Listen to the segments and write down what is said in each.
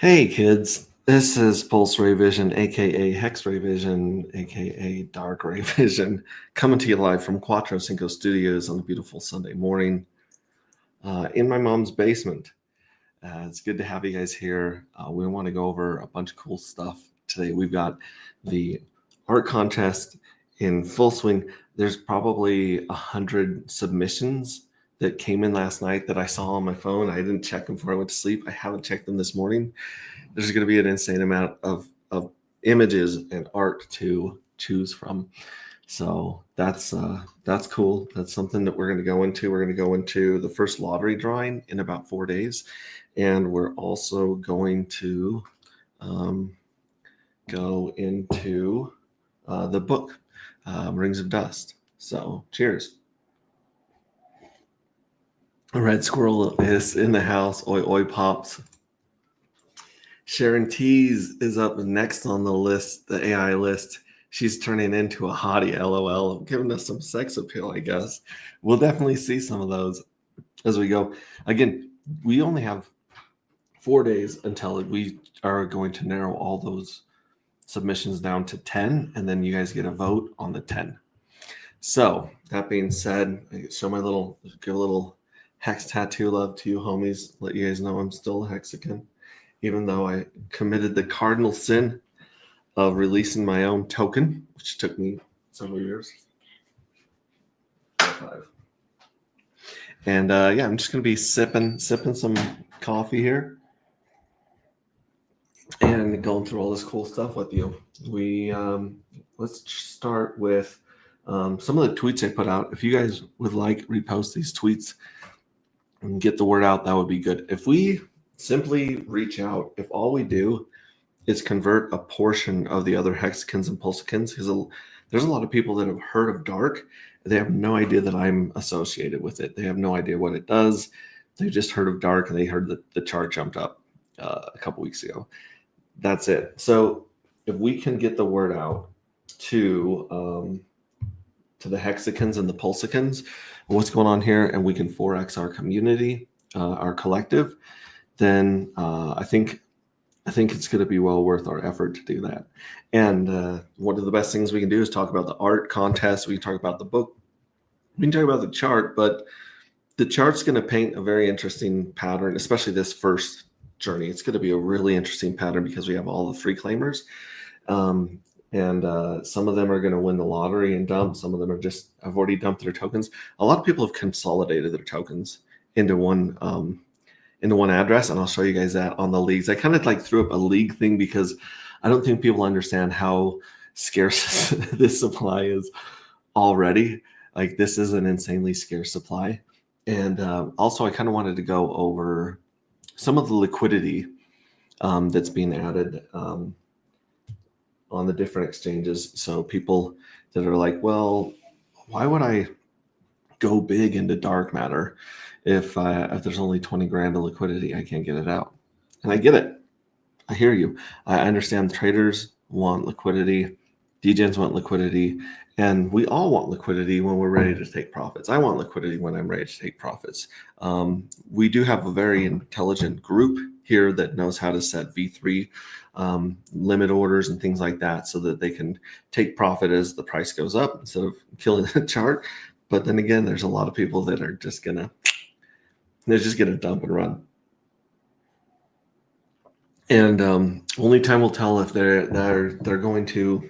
Hey kids, this is Pulse Ray Vision, aka Hex Ray Vision, aka Dark Ray Vision, coming to you live from Quattro Cinco Studios on a beautiful Sunday morning in my mom's basement. It's good to have you guys here. We want to go over a bunch of cool stuff today. We've got the art contest in full swing. There's probably 100 submissions that came in last night that I saw on my phone. I didn't check them before I went to sleep. I haven't checked them this morning. There's going to be an insane amount of images and art to choose from. So that's cool. That's something that we're going to go into. We're going to go into the first lottery drawing in about 4 days. And we're also going to go into the book, Rings of Dust. So cheers. A red squirrel is in the house. Oi, oi, pops. Sharon Tees is up next on the list, the AI list. She's turning into a hottie, LOL, giving us some sex appeal, I guess. We'll definitely see some of those as we go. Again, we only have 4 days until we are going to narrow all those submissions down to 10, and then you guys get a vote on the 10. So that being said, I give a little hex tattoo love to you homies. Let you guys know I'm still a Hexican, even though I committed the cardinal sin of releasing my own token, which took me several years. 5. And I'm just gonna be sipping some coffee here and going through all this cool stuff with you. Let's start with some of the tweets I put out. If you guys would like repost these tweets and get the word out, that would be good. If we simply reach out, if all we do is convert a portion of the other hexicans and pulsicans, because there's a lot of people that have heard of dark. They have no idea that I'm associated with it. They have no idea what it does. They just heard of dark and they heard that the chart jumped up a couple weeks ago. That's it. So if we can get the word out to the hexicans and the pulsicans, what's going on here, and we can 4x our community, our collective, then I think it's going to be well worth our effort to do that. And one of the best things we can do is talk about the art contest. We can talk about the book. We can talk about the chart, but the chart's going to paint a very interesting pattern, especially this first journey. It's going to be a really interesting pattern because we have all the free claimers. And some of them are going to win the lottery and dump. Some of them have already dumped their tokens. A lot of people have consolidated their tokens into one address, and I'll show you guys that on the leagues. I kind of threw up a league thing because I don't think people understand how scarce this supply is already. Like, this is an insanely scarce supply. And also I kind of wanted to go over some of the liquidity that's being added on the different exchanges. So people that are like, well, why would I go big into dark matter if there's only 20 grand of liquidity? I can't get it out. And I get it. I hear you. I understand traders want liquidity, degens want liquidity, and we all want liquidity when we're ready to take profits. I want liquidity when I'm ready to take profits. We do have a very intelligent group here that knows how to set V3 limit orders and things like that so that they can take profit as the price goes up instead of killing the chart. But then again, there's a lot of people that are just gonna dump and run. And only time will tell if they're going to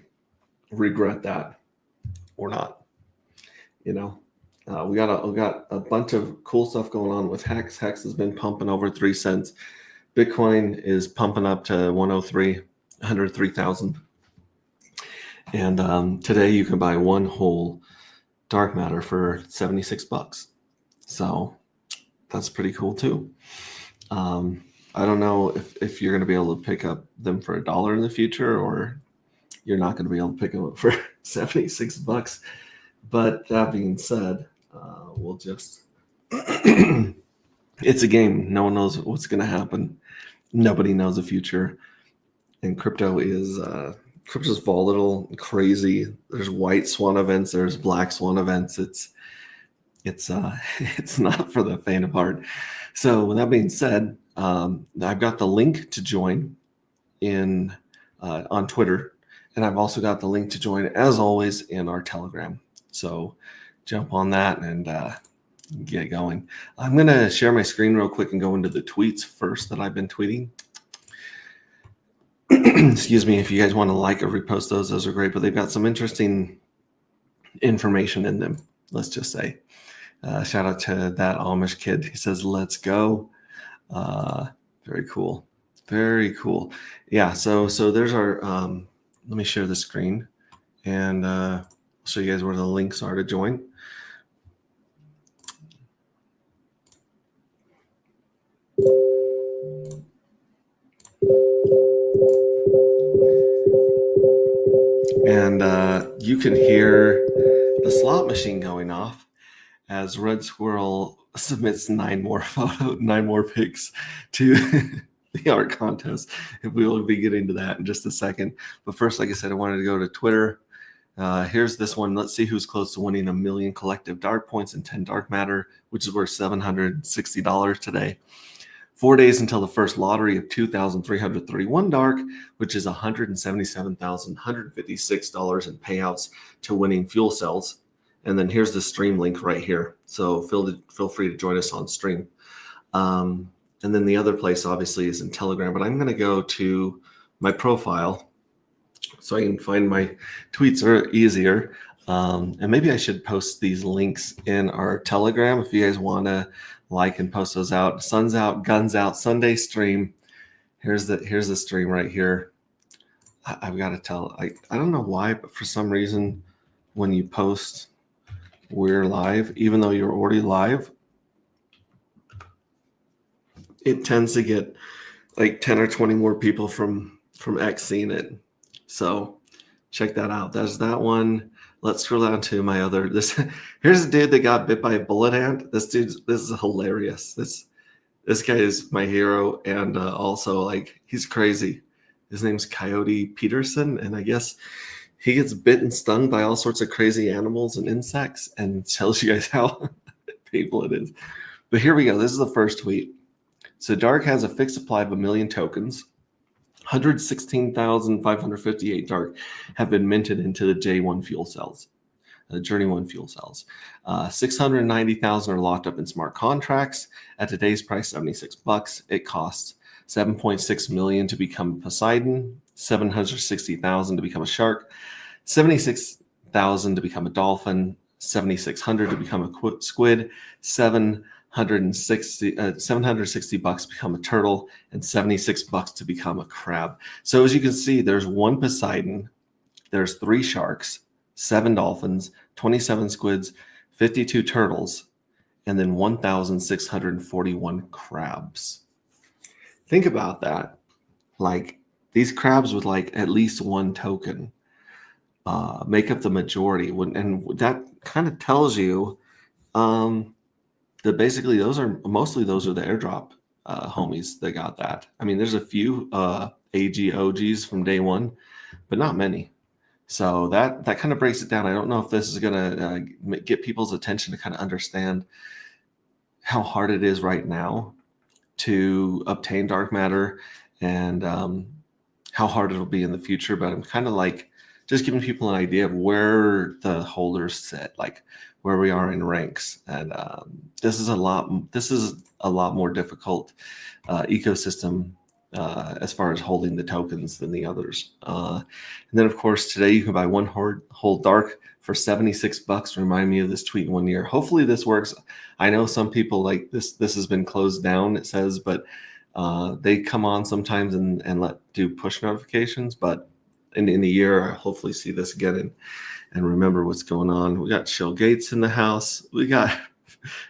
regret that or not. We got a bunch of cool stuff going on with Hex. Hex has been pumping over 3 cents. Bitcoin is pumping up to 103,000. And today you can buy one whole dark matter for $76. So that's pretty cool too. I don't know if you're going to be able to pick up them for $1 in the future, or you're not going to be able to pick them up for $76. But that being said, we'll just it's a game. No one knows what's going to happen. Nobody knows the future. And crypto is crypto's volatile, crazy. There's white swan events, there's black swan events. It's not for the faint of heart. So with that being said, I've got the link to join in on Twitter, and I've also got the link to join, as always, in our Telegram. So jump on that and get going. I'm going to share my screen real quick and go into the tweets first that I've been tweeting. Excuse me, if you guys want to like or repost those are great, but they've got some interesting information in them, let's just say. Shout out to that Amish kid. He says, let's go. Very cool. Very cool. Yeah, so there's our, let me share the screen and I'll show you guys where the links are to join. And you can hear the slot machine going off as Red Squirrel submits 9 more pics to the art contest. We will be getting to that in just a second. But first, like I said, I wanted to go to Twitter. Here's this one. Let's see who's close to winning 1 million collective dark points and 10 dark matter, which is worth $760 today. 4 days until the first lottery of 2,331 dark, which is $177,156 in payouts to winning fuel cells. And then here's the stream link right here. So feel free to join us on stream. And then the other place obviously is in Telegram, but I'm going to go to my profile so I can find my tweets are easier. And maybe I should post these links in our Telegram if you guys want to like and post those out. Sun's out, guns out, Sunday stream. Here's the stream right here. I've got to tell, I don't know why, but for some reason when you post we're live, even though you're already live, it tends to get like 10 or 20 more people from X seeing it. So check that out. There's that one. Let's scroll down to my other. Here's a dude that got bit by a bullet ant. This is hilarious. This guy is my hero, and also like he's crazy. His name's Coyote Peterson, and I guess he gets bit and stung by all sorts of crazy animals and insects, and tells you guys how painful it is. But here we go. This is the first tweet. So Dark has a fixed supply of 1 million tokens. 116,558 dark have been minted into the J1 fuel cells, the Journey 1 fuel cells. 690,000 are locked up in smart contracts. At today's price, $76. It costs 7.6 million to become Poseidon, 760,000 to become a shark, 76,000 to become a dolphin, 7,600 to become a squid, 760 bucks to become a turtle, and 76 bucks to become a crab. So as you can see, there's 1 Poseidon, there's 3 sharks, 7 dolphins, 27 squids, 52 turtles, and then 1,641 crabs. Think about that. Like these crabs with like at least 1 token make up the majority. And that kind of tells you that basically those are the airdrop homies that got that. I mean, there's a few AGOGs from day one, but not many. So that kind of breaks it down. I don't know if this is going to get people's attention to kind of understand how hard it is right now to obtain dark matter and how hard it'll be in the future. But I'm kind of like just giving people an idea of where the holders sit, like where we are in ranks. And this is a lot more difficult ecosystem as far as holding the tokens than the others. And then of course, today you can buy 1 whole dark for 76 bucks. Remind me of this tweet 1 year. Hopefully this works. I know some people like this has been closed down, it says, but they come on sometimes and do push notifications. But in a year, I'll hopefully see this again and remember what's going on. We got Chill Gates in the house. We got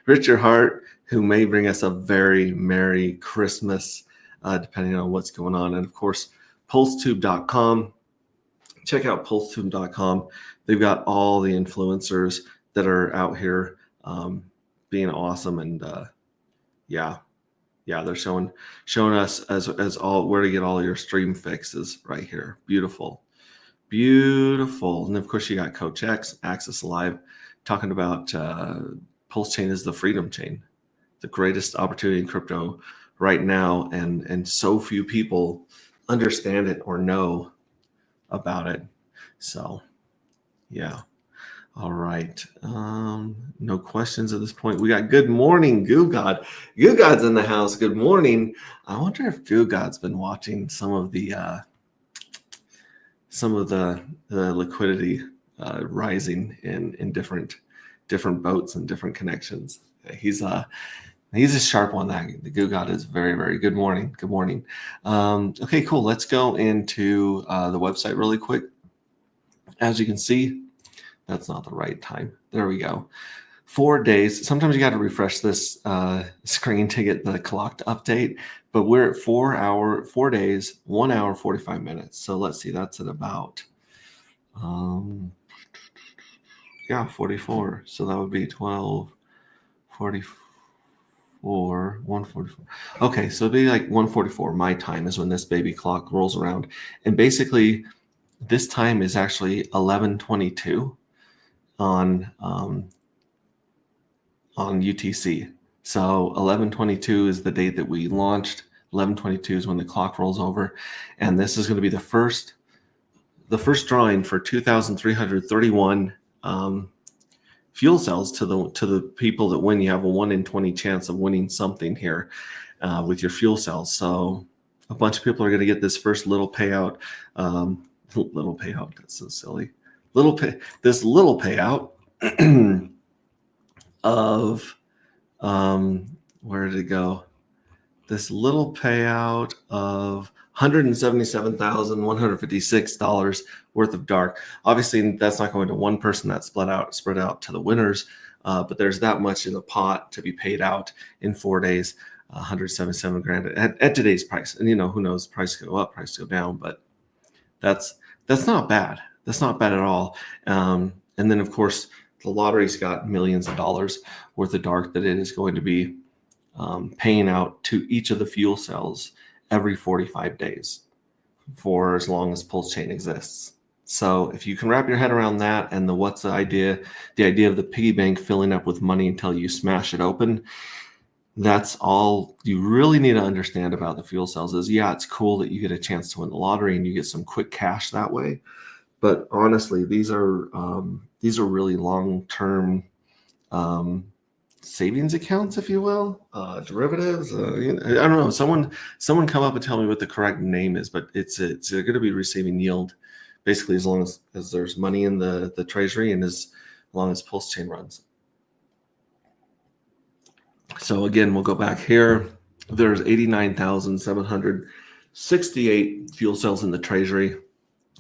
Richard Hart, who may bring us a very Merry Christmas, depending on what's going on. And of course, PulseTube.com. Check out PulseTube.com. They've got all the influencers that are out here being awesome. And yeah, they're showing us as all where to get all your stream fixes right here. Beautiful. And of course, you got Coach X, Access Live, talking about Pulse Chain is the freedom chain, the greatest opportunity in crypto right now, and so few people understand it or know about it. So yeah. All right. No questions at this point. We got good morning, Goo God. Goo God's in the house. Good morning. I wonder if Goo God's been watching some of the liquidity rising in different boats and different connections. He's a sharp one. That the Goo God is very, very good morning. Good morning. Okay, cool. Let's go into the website really quick. As you can see, that's not the right time. There we go. 4 days. Sometimes you got to refresh this screen to get the clock to update, but we're at 4 days, 1 hour, 45 minutes. So let's see, that's at about, 44. So that would be 12:44, 1:44. Okay, so it'd be like 1:44 my time is when this baby clock rolls around. And basically, this time is actually 11:22 on UTC. So 11:22 is the date that we launched. 11:22 is when the clock rolls over, and this is going to be the first drawing for 2,331 fuel cells to the people that win. You have a 1 in 20 chance of winning something here with your fuel cells. So a bunch of people are going to get this first little payout. Little payout. That's so silly. This little payout of where did it go? This little payout of $177,156 worth of dark. Obviously, that's not going to one person. That's spread out to the winners. But there's that much in the pot to be paid out in 4 days. 177 grand at today's price. And who knows? Price go up, price go down. But that's not bad. That's not bad at all. And then of course, the lottery's got millions of dollars worth of dark that it is going to be paying out to each of the fuel cells every 45 days for as long as Pulse Chain exists. So if you can wrap your head around that and what's the idea of the piggy bank filling up with money until you smash it open, that's all you really need to understand about the fuel cells is, yeah, it's cool that you get a chance to win the lottery and you get some quick cash that way. But honestly, these are really long-term savings accounts, if you will, derivatives. I don't know. Someone come up and tell me what the correct name is, but it's going to be receiving yield, basically as long as there's money in the treasury and as long as Pulse Chain runs. So again, we'll go back here. There's 89,768 fuel cells in the treasury.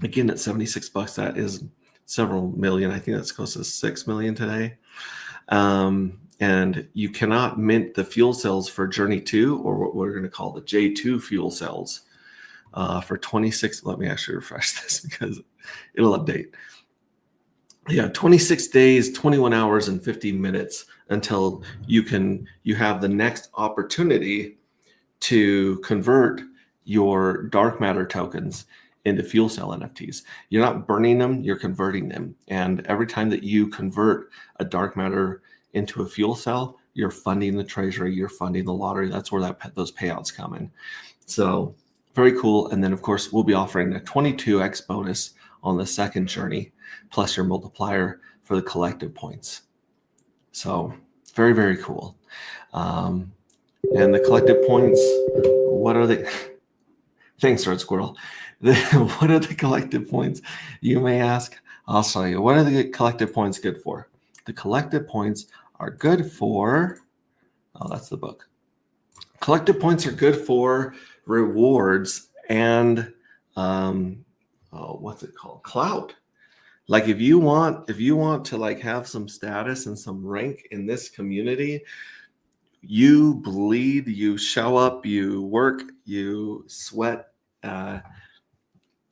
Again, at $76, that is several million. I think that's close to 6 million today. And you cannot mint the fuel cells for Journey 2, or what we're going to call the J2 fuel cells, for 26. Let me actually refresh this because it'll update. Yeah, 26 days, 21 hours, and 50 minutes until you have the next opportunity to convert your dark matter tokens into fuel cell NFTs. You're not burning them, you're converting them. And every time that you convert a dark matter into a fuel cell, you're funding the treasury, you're funding the lottery. That's where those payouts come in. So very cool. And then of course, we'll be offering a 22x bonus on the second journey, plus your multiplier for the collective points. So very, very cool. And the collective points, what are they? Thanks, Red Squirrel. What are the collective points, you may ask? I'll show you. What are the collective points good for? The collective points are good for, that's the book. Collective points are good for rewards and, what's it called? Clout. Like if you want to like have some status and some rank in this community, you bleed, you show up, you work, you sweat,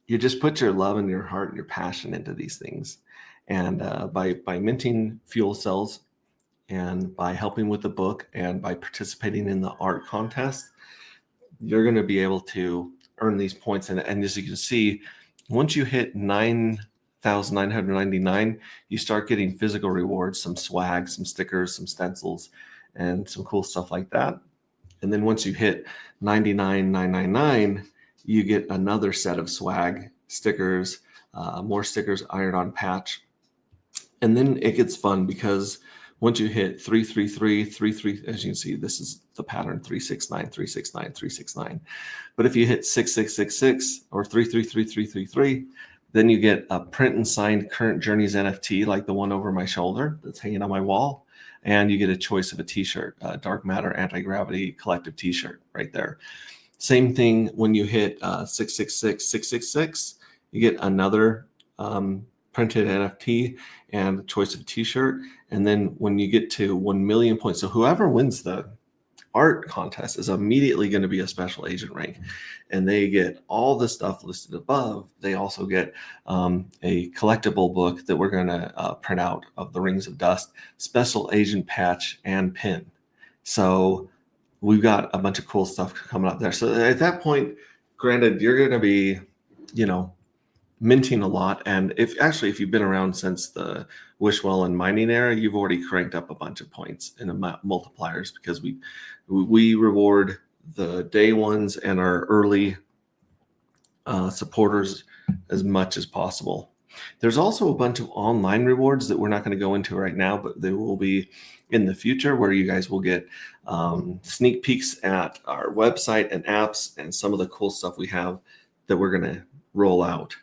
you just put your love and your heart and your passion into these things. And by minting fuel cells and by helping with the book and by participating in the art contest, you're going to be able to earn these points. And as you can see, once you hit 9,999, you start getting physical rewards, some swag, some stickers, some stencils, and some cool stuff like that. And then once you hit 99,999, you get another set of swag stickers, more stickers, iron-on patch. And then it gets fun because once you hit 333, 33, as you can see, this is the pattern 369, 369, 369. But if you hit 6666 or 333333, then you get a print and signed Current Journeys NFT, like the one over my shoulder that's hanging on my wall. And you get a choice of a t-shirt, Dark Matter Anti-Gravity Collective t-shirt right there. Same thing when you hit 666, 666, you get another printed NFT and a choice of a t-shirt. And then when you get to 1 million points, so whoever wins the art contest is immediately going to be a special agent rank, and they get all the stuff listed above. They also get a collectible book that we're going to print out of the Rings of Dust, special agent patch, and pin. So we've got a bunch of cool stuff coming up there. So at that point, granted, you're going to be, minting a lot. And if you've been around since the Wishwell and mining era, you've already cranked up a bunch of points in the multipliers, because we reward the day ones and our early supporters as much as possible. There's also a bunch of online rewards that we're not going to go into right now, but they will be in the future, where you guys will get sneak peeks at our website and apps and some of the cool stuff we have that we're going to roll out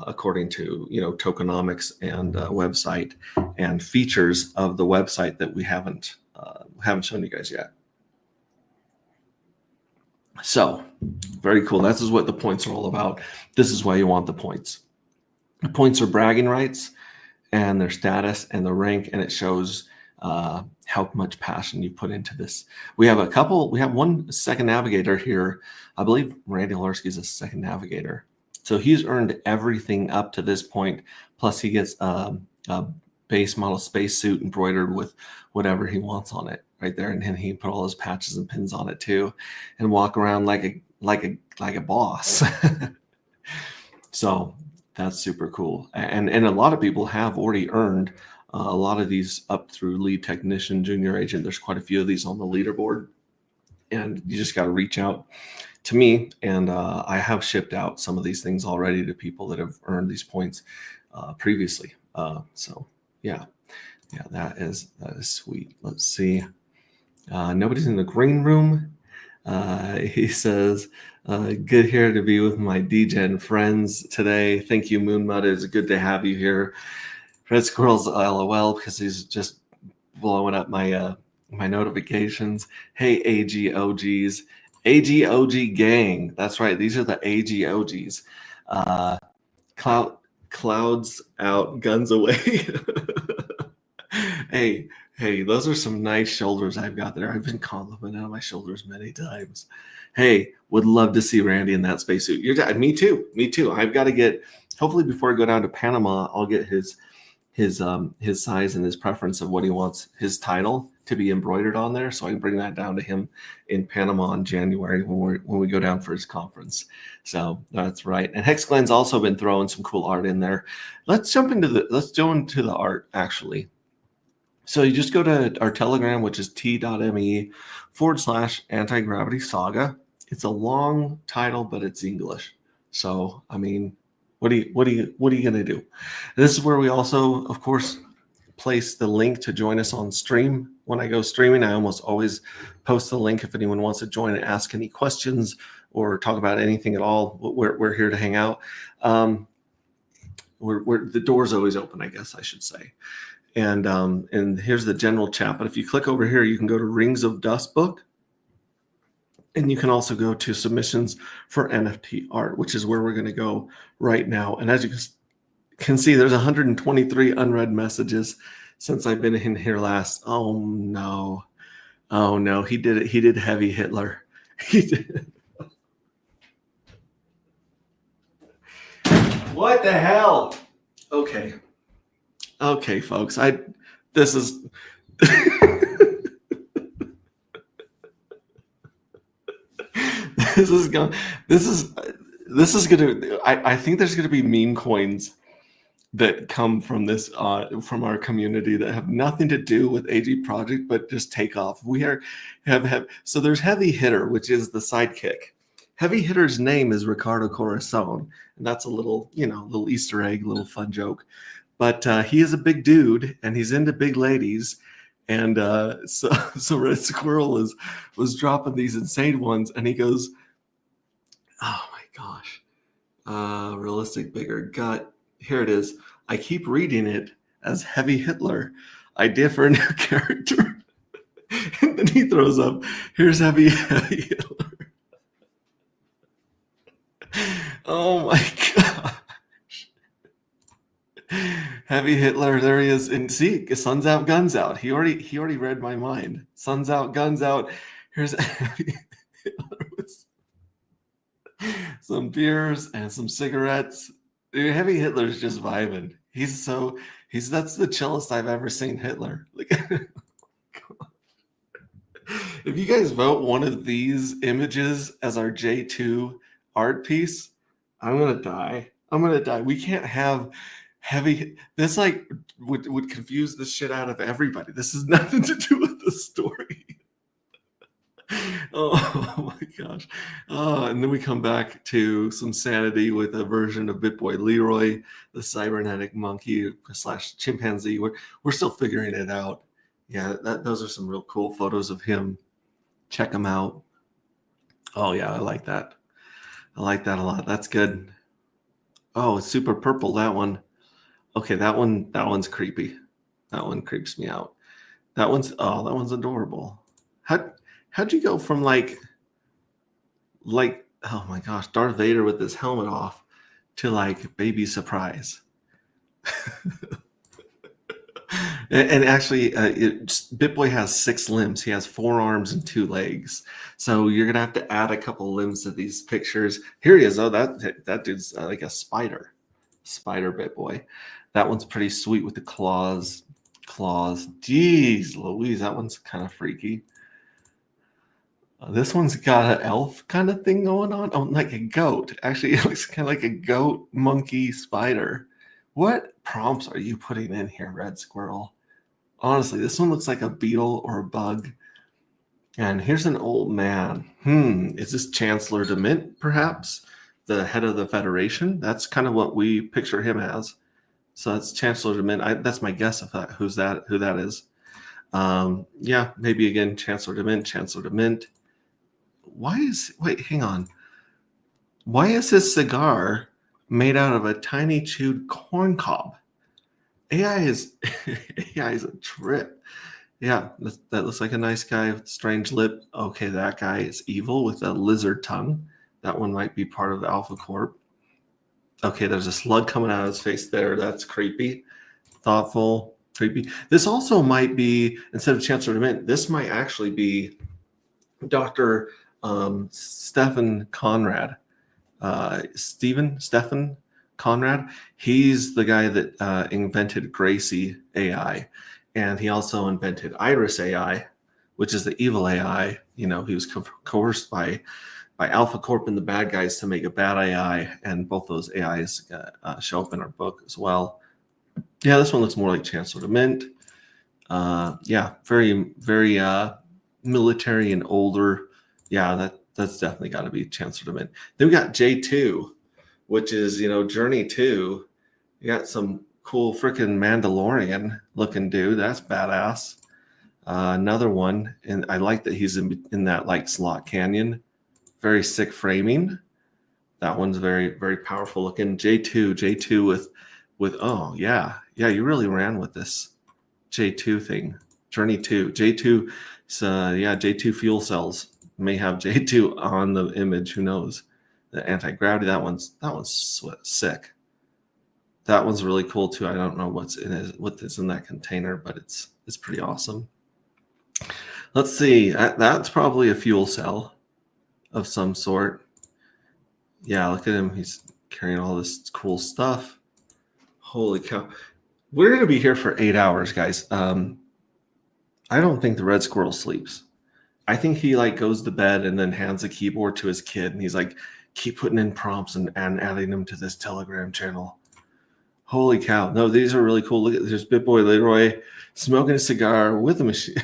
according to tokenomics and website and features of the website that we haven't shown you guys yet. So very cool. This is what the points are all about. This is why you want the points. The points are bragging rights and their status and the rank, and it shows how much passion you put into this. We have one second navigator here. I believe Randy Lorsky is a second navigator. So he's earned everything up to this point. Plus he gets a base model spacesuit embroidered with whatever he wants on it right there. And then he put all his patches and pins on it too, and walk around like a boss. So that's super cool. And a lot of people have already earned a lot of these up through lead technician, junior agent. There's quite a few of these on the leaderboard, and you just got to reach out to me, and I have shipped out some of these things already to people that have earned these points previously. So yeah, that is sweet. Let's see. Nobody's in the green room. He says, good here to be with my DGen friends today. Thank you, Moonmud. It's good to have you here. Red Squirrel's LOL because he's just blowing up my my notifications. Hey, AGOGs. AGOG gang. That's right. These are the AGOGs. Clouds out, guns away. Hey, those are some nice shoulders I've got there. I've been complimented on my shoulders many times. Hey, would love to see Randy in that spacesuit. Me too. I've got to get, hopefully before I go down to Panama, I'll get his size and his preference of what he wants his title to be embroidered on there, so I can bring that down to him in Panama in January when we go down for his conference. So that's right. And HexGlen's also been throwing some cool art in there. Let's jump into the art actually. So you just go to our Telegram, which is t.me/anti-gravity saga. It's a long title, but it's English. So I mean, what are you gonna do? This is where we also, of course, place the link to join us on stream. When I go streaming, I almost always post the link if anyone wants to join and ask any questions or talk about anything at all. We're here to hang out. The door's always open, I guess I should say. And here's the general chat. But if you click over here, you can go to Rings of Dust book. And you can also go to submissions for NFT art, which is where we're going to go right now. And as you can see, there's 123 unread messages since I've been in here last. Oh no. He did it. He did heavy Hitler. He did. What the hell? Okay, folks. This is I think there's gonna be meme coins that come from this from our community that have nothing to do with AG Project, but just take off. We are have so there's Heavy Hitter, which is the sidekick. Heavy Hitter's name is Ricardo Corazon, and that's a little, little Easter egg, little fun joke. But he is a big dude, and he's into big ladies. And so Red Squirrel was dropping these insane ones, and he goes, "Oh my gosh, realistic bigger gut. Here it is. I keep reading it as Heavy Hitler. Idea for a new character." And then he throws up, "Here's Heavy Hitler." Oh my gosh. Heavy Hitler, there he is. And see, sun's out, guns out. He already read my mind. Sun's out, guns out. Here's Heavy Hitler with some beers and some cigarettes. Dude, Heavy Hitler's just vibing. That's the chillest I've ever seen Hitler. Like, if you guys vote one of these images as our J2 art piece, I'm gonna die. We can't have heavy. This like would confuse the shit out of everybody. This has nothing to do with the story. Oh my gosh. And then we come back to some sanity with a version of BitBoy Leroy, the cybernetic monkey / chimpanzee. We're still figuring it out. Yeah, those are some real cool photos of him. Check them out. Oh yeah, I like that. I like that a lot. That's good. Oh, it's super purple, that one. Okay, that one's creepy. That one creeps me out. That one's adorable. How'd you go from like oh my gosh, Darth Vader with his helmet off to like baby surprise? And actually, BitBoy has 6 limbs. He has 4 arms and 2 legs. So you're gonna have to add a couple limbs to these pictures. Here he is. Oh, that dude's like a spider BitBoy. That one's pretty sweet with the claws. Jeez Louise, that one's kind of freaky. This one's got an elf kind of thing going on. Oh, like a goat. Actually, it looks kind of like a goat, monkey, spider. What prompts are you putting in here, Red Squirrel? Honestly, this one looks like a beetle or a bug. And here's an old man. Is this Chancellor DeMint, perhaps? The head of the Federation? That's kind of what we picture him as. So that's Chancellor DeMint. That's my guess of who that is. Yeah, maybe again, Chancellor DeMint. Wait, hang on. Why is his cigar made out of a tiny chewed corn cob? AI is a trip. Yeah, that looks like a nice guy with a strange lip. Okay, that guy is evil with a lizard tongue. That one might be part of Alpha Corp. Okay, there's a slug coming out of his face there. That's creepy. Thoughtful, creepy. This also might be, instead of Chancellor DeMint, this might actually be Dr. Stefan Conrad. Stefan Conrad. He's the guy that invented Gracie AI. And he also invented Iris AI, which is the evil AI. He was coerced by Alpha Corp and the bad guys to make a bad AI. And both those AIs show up in our book as well. Yeah, this one looks more like Chancellor DeMint. Yeah, very, very military and older. Yeah, that's definitely got to be Chancellor DeMint. Then we got J2, which is, Journey 2. You got some cool freaking Mandalorian looking dude. That's badass. Another one, and I like that he's in that like slot canyon. Very sick framing. That one's very, very powerful looking. J2 with oh yeah, you really ran with this J2 thing. Journey 2, J2. So yeah, J2 fuel cells may have J2 on the image. Who knows? The anti-gravity. That one's sick. That one's really cool too. I don't know what's in that container, but it's pretty awesome. Let's see. That's probably a fuel cell of some sort. Yeah, look at him. He's carrying all this cool stuff. Holy cow. We're going to be here for 8 hours, guys. I don't think the Red Squirrel sleeps. I think he like goes to bed and then hands a keyboard to his kid, and he's like, keep putting in prompts and adding them to this Telegram channel. Holy cow. No, these are really cool. Look at there's Bit Boy Leroy smoking a cigar with a machine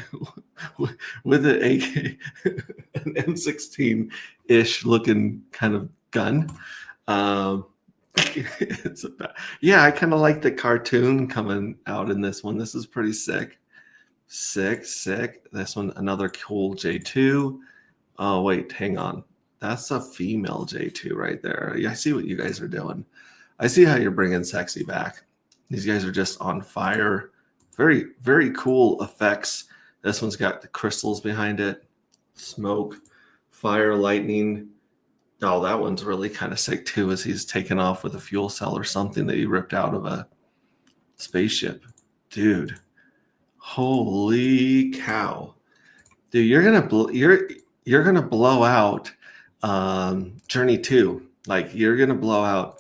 with an AK, an M16-ish looking kind of gun. Um, it's yeah, I kind of like the cartoon coming out in this one. This is pretty sick. Sick. This one, another cool J2. Oh, wait, hang on. That's a female J2 right there. Yeah, I see what you guys are doing. I see how you're bringing sexy back. These guys are just on fire. Very, very cool effects. This one's got the crystals behind it. Smoke, fire, lightning. Oh, that one's really kind of sick too, as he's taken off with a fuel cell or something that he ripped out of a spaceship. Dude, holy cow. Dude, you're gonna blow out Journey 2. Like you're gonna blow out.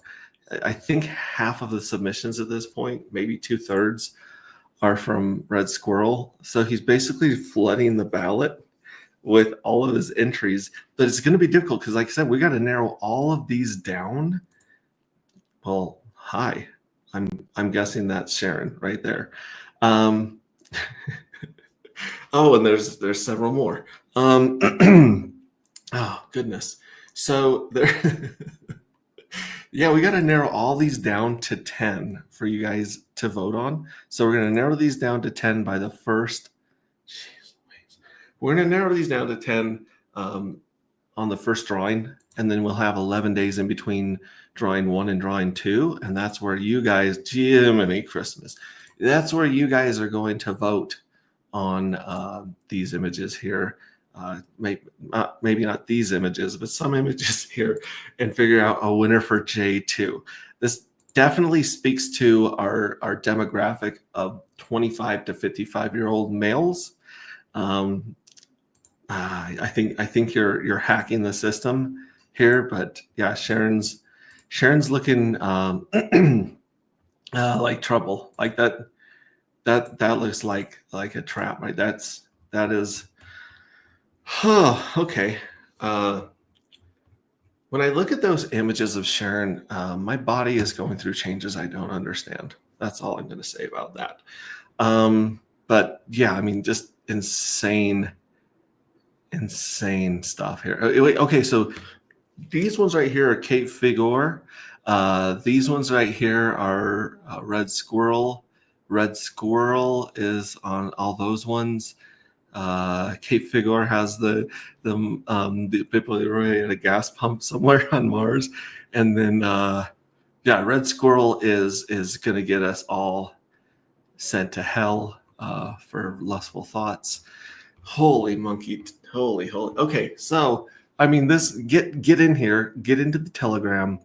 I think half of the submissions at this point, maybe 2/3, are from Red Squirrel. So he's basically flooding the ballot with all of his entries. But it's going to be difficult because, like I said, we got to narrow all of these down. Well, hi, I'm guessing that's Sharon right there. Oh, and there's several more. Oh goodness. So there. Yeah, we got to narrow all these down to 10 for you guys to vote on. So we're going to narrow these down to 10 by the first. We're going to narrow these down to 10 on the first drawing, and then we'll have 11 days in between drawing 1 and drawing 2, and that's where you guys, Jiminy Christmas, that's where you guys are going to vote on these images here. Maybe not these images, but some images here, and figure out a winner for J2. This definitely speaks to our demographic of 25 to 55-year-old males. I think you're hacking the system here, but yeah, Sharon's looking like trouble. Like that looks like a trap, right? That is. Oh, okay. When I look at those images of Sharon, my body is going through changes I don't understand. That's all I'm going to say about that. But yeah, I mean, just insane stuff here. Okay, so these ones right here are Cape Figure. These ones right here are Red Squirrel. Red Squirrel is on all those ones. Cape Figure has the Bit Boy Leroy at a gas pump somewhere on Mars, and then yeah, Red Squirrel is gonna get us all sent to hell for lustful thoughts. Holy monkey, holy. Okay, so I mean, this get in here, get into the Telegram,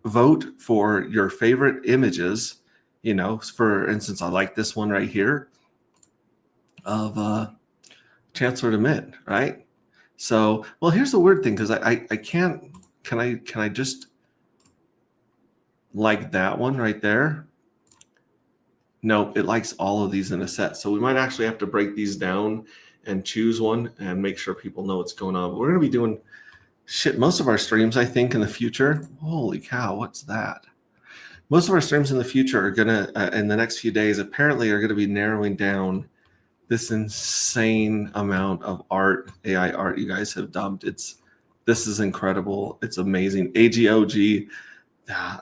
vote for your favorite images. You know, for instance, I like this one right here of Chancellor DeMint, right? So, well, here's the weird thing, because I can't. Can I just like that one right there? Nope, it likes all of these in a set. So we might actually have to break these down and choose one and make sure people know what's going on. But we're going to be doing most of our streams, I think, in the future. Holy cow, what's that? Most of our streams in the future are going to, in the next few days, apparently are going to be narrowing down this insane amount of art, AI art you guys have dumped. This is incredible. It's amazing. AGOG.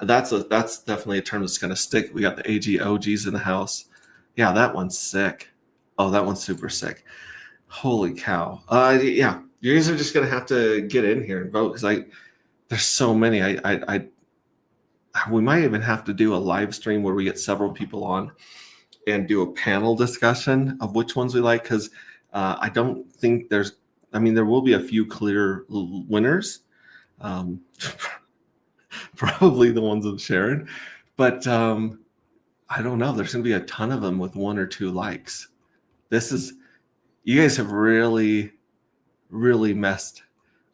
That's definitely a term that's going to stick. We got the AGOGs in the house. Yeah, that one's sick. Oh, that one's super sick. Holy cow. Yeah, you guys are just going to have to get in here and vote, because there's so many. We might even have to do a live stream where we get several people on and do a panel discussion of which ones we like, because I don't think there will be a few clear winners. Probably the ones of Sharon, but I don't know. There's going to be a ton of them with 1 or 2 likes. You guys have really, really messed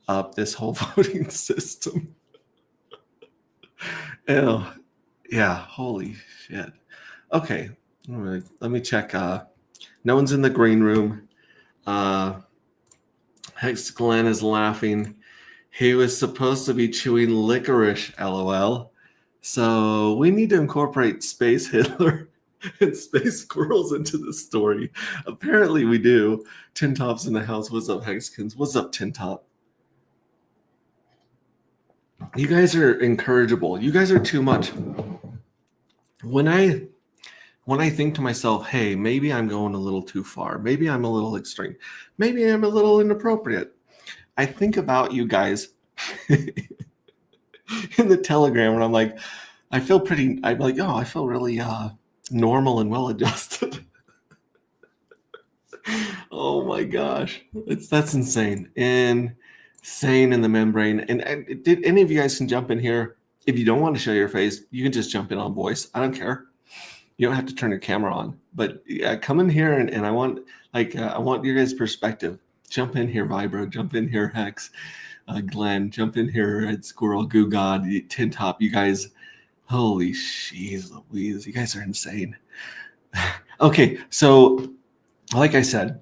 up this whole voting system. Oh, yeah, holy shit. Okay, let me check. No one's in the green room. Hex Glenn is laughing. He was supposed to be chewing licorice, LOL. So we need to incorporate Space Hitler and Space Squirrels into the story. Apparently we do. Tin Top's in the house. What's up, Hexkins? What's up, Tin Top? You guys are incorrigible. You guys are too much. When I think to myself, hey, maybe I'm going a little too far. Maybe I'm a little extreme. Maybe I'm a little inappropriate. I think about you guys in the Telegram, and I'm like, I'm like, oh, I feel really normal and well adjusted. Oh my gosh. That's insane. Insane in the membrane. And did any of you guys can jump in here? If you don't want to show your face, you can just jump in on voice. I don't care. You don't have to turn your camera on. But yeah, come in here and I want I want your guys' perspective. Jump in here, Vibro. Jump in here, Hex. Glenn. Jump in here, Red Squirrel, Goo God, Tin Top. You guys, holy jeez Louise. You guys are insane. Okay, so like I said,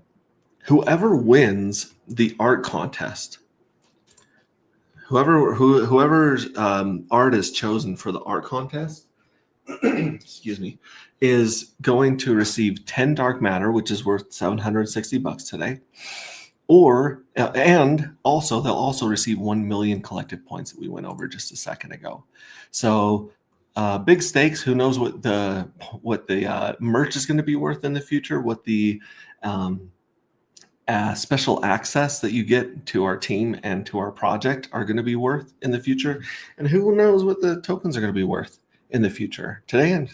whoever wins the art contest, whoever's art is chosen for the art contest, excuse me, is going to receive 10 dark matter, which is worth $760 today. Or and also they'll also receive 1 million collected points that we went over just a second ago. So big stakes. Who knows what the merch is going to be worth in the future? What the special access that you get to our team and to our project are going to be worth in the future, and who knows what the tokens are going to be worth in the future. Today, and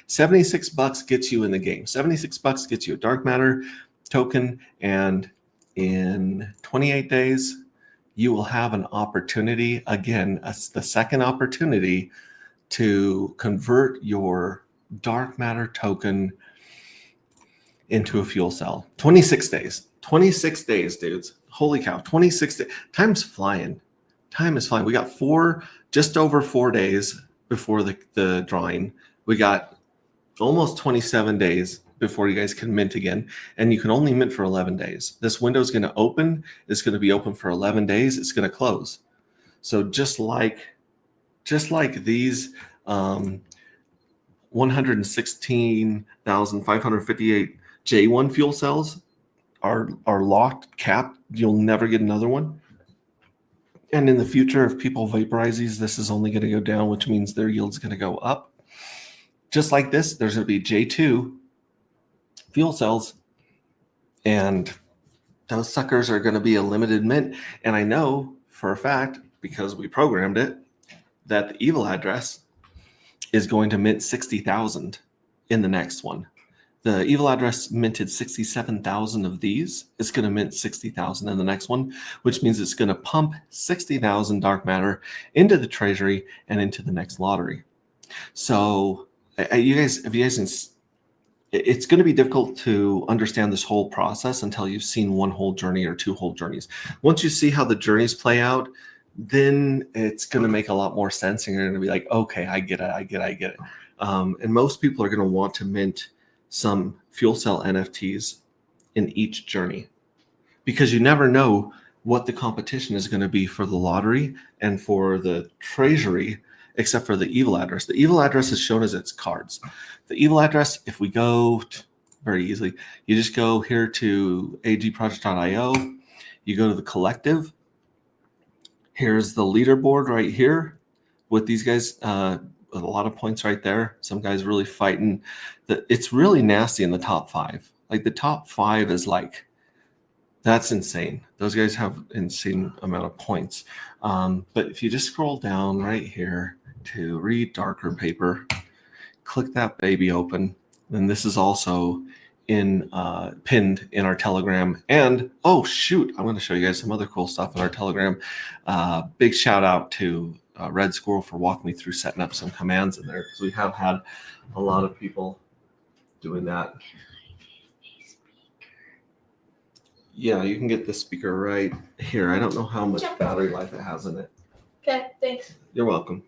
$76 gets you in the game. $76 gets you a dark matter token, and in 28 days, you will have an opportunity again, the second opportunity to convert your dark matter token into a fuel cell. 26 days. 26 days, dudes. Holy cow. 26 days. Time's flying. Time is flying. We got just over 4 days before the drawing. We got almost 27 days before you guys can mint again. And you can only mint for 11 days. This window is going to open. It's going to be open for 11 days. It's going to close. So just like these 116,558 J1 fuel cells are locked, capped. You'll never get another one. And in the future, if people vaporize these, this is only going to go down, which means their yield's going to go up. Just like this, there's going to be J2 fuel cells, and those suckers are going to be a limited mint. And I know for a fact, because we programmed it, that the evil address is going to mint 60,000 in the next one. The evil address minted 67,000 of these. It's going to mint 60,000 in the next one, which means it's going to pump 60,000 dark matter into the treasury and into the next lottery. So you guys, it's going to be difficult to understand this whole process until you've seen one whole journey or two whole journeys. Once you see how the journeys play out, then it's going to make a lot more sense, and you're going to be like, okay, I get it. And most people are going to want to mint some fuel cell NFTs in each journey, because you never know what the competition is going to be for the lottery and for the treasury, except for the evil address. The evil address is shown as its cards. The evil address, if we go very easily, you just go here to agproject.io, you go to the collective. Here's the leaderboard right here with these guys, a lot of points right there. Some guys really fighting. It's really nasty in the top 5. Like the top 5 is like, that's insane. Those guys have insane amount of points. But if you just scroll down right here to read darker paper, click that baby open. And this is also pinned in our Telegram. And oh shoot, I'm going to show you guys some other cool stuff in our Telegram. Big shout out to Red Squirrel for walking me through setting up some commands in there, because we have had a lot of people doing that. Yeah, you can get the speaker right here. I don't know how much battery life it has in it. Okay, thanks. You're welcome.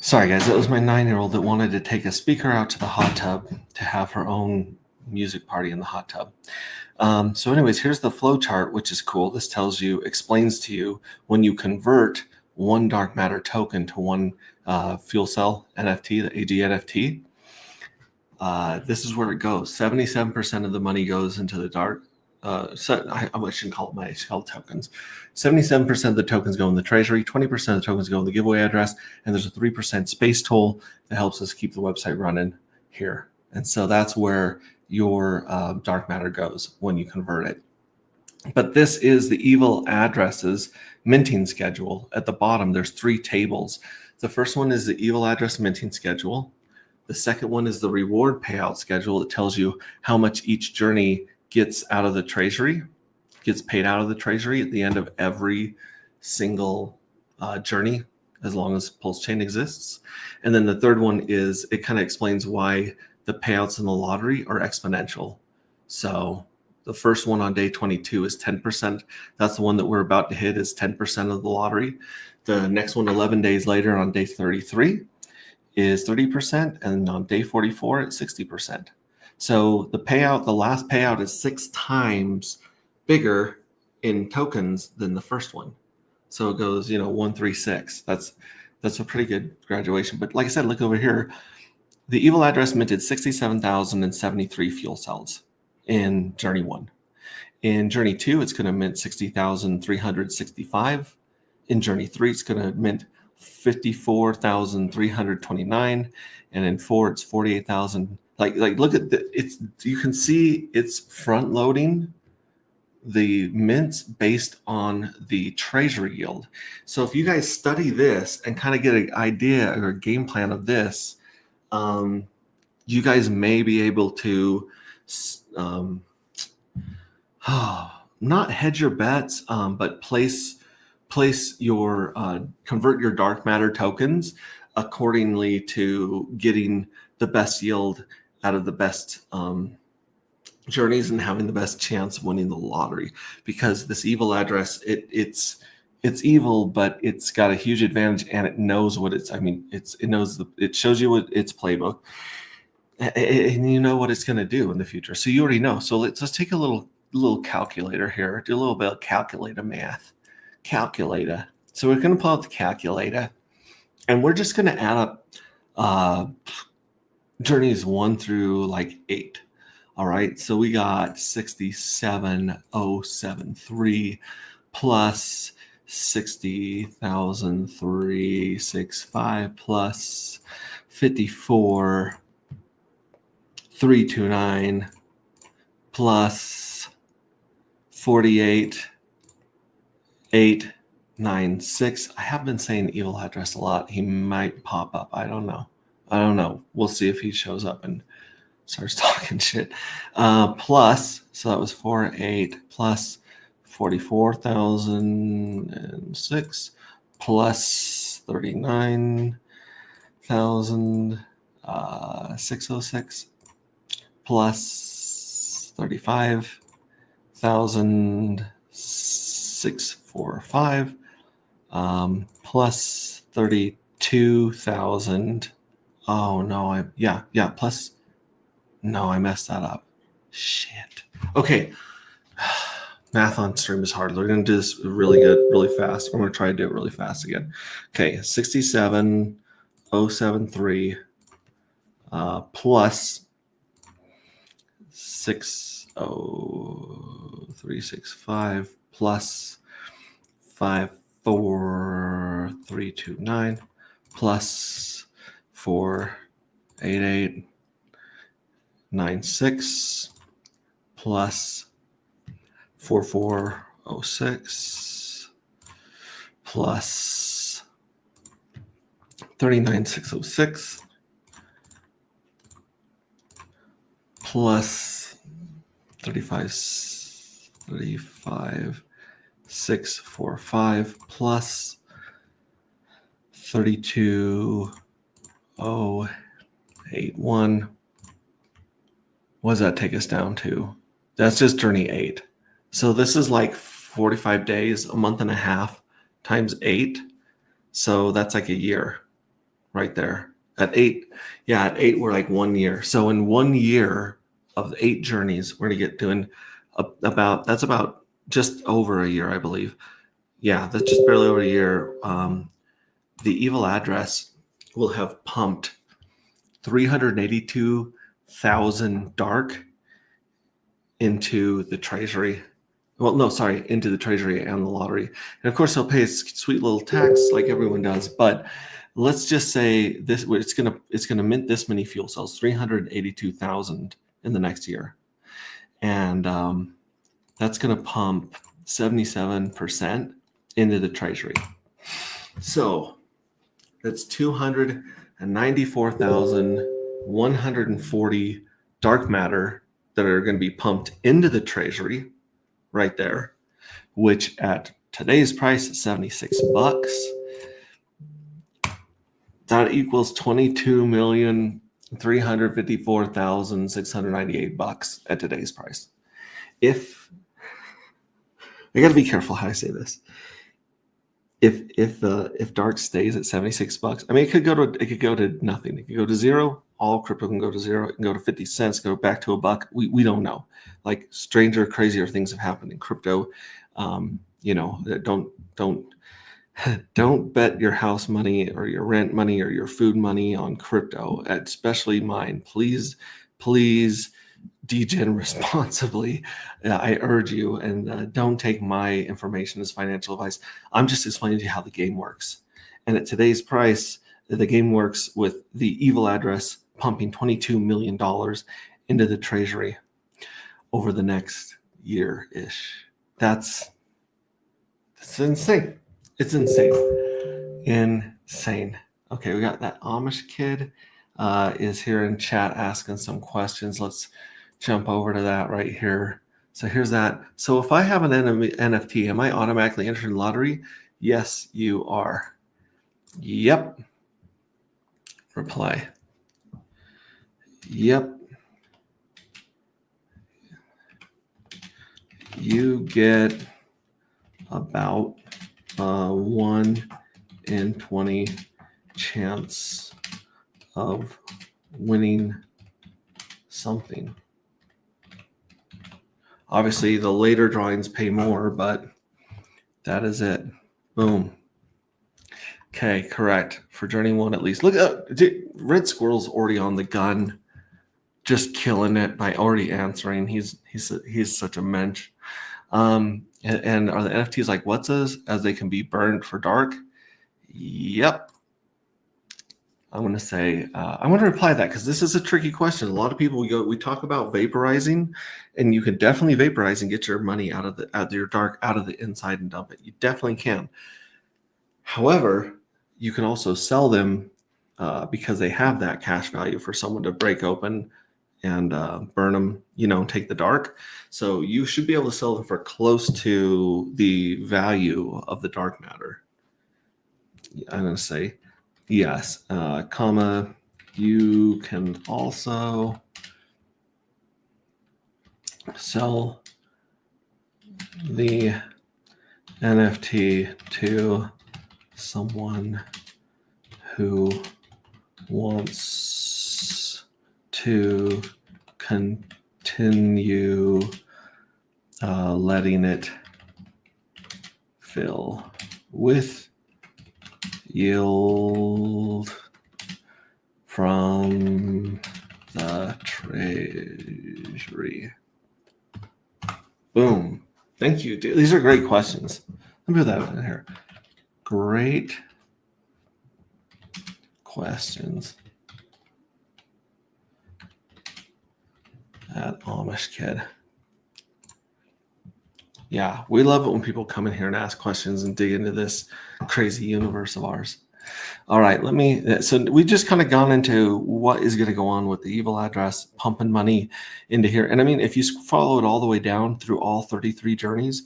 Sorry, guys. It was my 9-year-old that wanted to take a speaker out to the hot tub to have her own music party in the hot tub. So anyways, here's the flow chart, which is cool. This explains to you when you convert one dark matter token to one fuel cell NFT, the AG NFT. This is where it goes. 77% of the money goes into the dark. I shouldn't call it money, I should call it tokens. 77% of the tokens go in the treasury, 20% of the tokens go in the giveaway address, and there's a 3% space toll that helps us keep the website running here. And so that's where your dark matter goes when you convert it. But this is the evil addresses minting schedule. At the bottom, there's 3 tables. The first one is the evil address minting schedule. The second one is the reward payout schedule. It tells you how much each journey gets out of the treasury, gets paid out of the treasury at the end of every single journey, as long as Pulse Chain exists. And then the third one is, it kind of explains why the payouts in the lottery are exponential. So the first one on day 22 is 10%. That's the one that we're about to hit, is 10% of the lottery. The next one 11 days later on day 33 is 30%, and on day 44 it's 60%. So the payout, the last payout, is 6 times bigger in tokens than the first one. So it goes, 136. That's a pretty good graduation. But like I said, look over here. The evil address minted 67,073 fuel cells in Journey 1. In Journey 2, it's going to mint 60,365. In Journey 3, it's going to mint 54,329, and in 4 it's 48,000. Like look at you can see it's front loading the mints based on the treasury yield. So if you guys study this and kind of get an idea or a game plan of this, you guys may be able to not hedge your bets, but place your convert your dark matter tokens accordingly to getting the best yield out of the best journeys and having the best chance of winning the lottery. Because this evil address, it's evil, but it's got a huge advantage, and it knows what it shows you what its playbook, and you know what it's going to do in the future. So you already know. So let's take a little calculator here, do a little bit of calculator math. Calculator. So we're going to pull out the calculator, and we're just going to add up journeys 1 through 8. All right. So we got 67,073 plus 60,365 plus 54,329 plus 48,896. I have been saying evil address a lot. He might pop up. I don't know. We'll see if he shows up and starts talking shit. Plus, so that was 48 plus 44,006 plus 39,606 plus 35,645 plus 32,000. Oh no, plus. No, I messed that up. Shit. Okay. Math on stream is hard. We're going to do this really good, really fast. I'm going to try to do it really fast again. Okay, 67,073 plus 60365 plus 54329 plus 48896 plus 4406 plus 39606 plus 35645 plus 32081. What does that take us down to? That's just journey 8. So this is 45 days, a month and a half times 8. So that's a year right there. At 8, we're 1 year. So in 1 year of 8 journeys, we're going to get doing about just over a year, I believe. Yeah, that's just barely over a year. The evil address will have pumped 382,000 dark into the treasury. Well, no, sorry, into the treasury and the lottery. And of course, he'll pay his sweet little tax like everyone does. But let's just say this: it's gonna mint this many fuel cells, 382,000 in the next year, and that's gonna pump 77% into the treasury. So that's 294,140 dark matter that are going to be pumped into the treasury right there, which at today's price is 76 bucks. That equals 22,354,698 bucks at today's price. If I got to be careful how I say this. If dark stays at 76 bucks, I mean, it could go to nothing. It could go to zero. All crypto can go to zero. It can go to 50 cents, go back to $1. We don't know. Like stranger, crazier things have happened in crypto. Don't bet your house money or your rent money or your food money on crypto, especially mine. Please degen responsibly. I urge you, and don't take my information as financial advice. I'm just explaining to you how the game works. And at today's price, the game works with the evil address pumping $22 million into the treasury over the next year-ish. That's insane. It's insane. Insane. Okay, we got that Amish kid is here in chat asking some questions. Let's jump over to that right here. So here's that. So if I have an NFT, am I automatically entered in the lottery? Yes, you are. Yep. Reply. Yep. You get about 1 in 20 chance of winning something. Obviously, the later drawings pay more, but that is it. Boom. Okay, correct. For Journey 1 at least. Look at Red Squirrel's already on the gun, just killing it by already answering. He's such a mensch. And are the NFTs like WhatsAs as they can be burned for dark? Yep. I'm going to say, I'm going to reply that because this is a tricky question. A lot of people, we talk about vaporizing, and you can definitely vaporize and get your money out of your dark, out of the inside and dump it. You definitely can. However, you can also sell them because they have that cash value for someone to break open and burn them, take the dark. So you should be able to sell them for close to the value of the dark matter. I'm going to say yes, comma, you can also sell the NFT to someone who wants to continue letting it fill with yield from the treasury. Boom. Thank you, dude. These are great questions. Let me put that in here. Great questions. That Amish kid. Yeah, we love it when people come in here and ask questions and dig into this crazy universe of ours. All right, so we just kind of gone into what is going to go on with the evil address, pumping money into here. And I mean, if you follow it all the way down through all 33 journeys,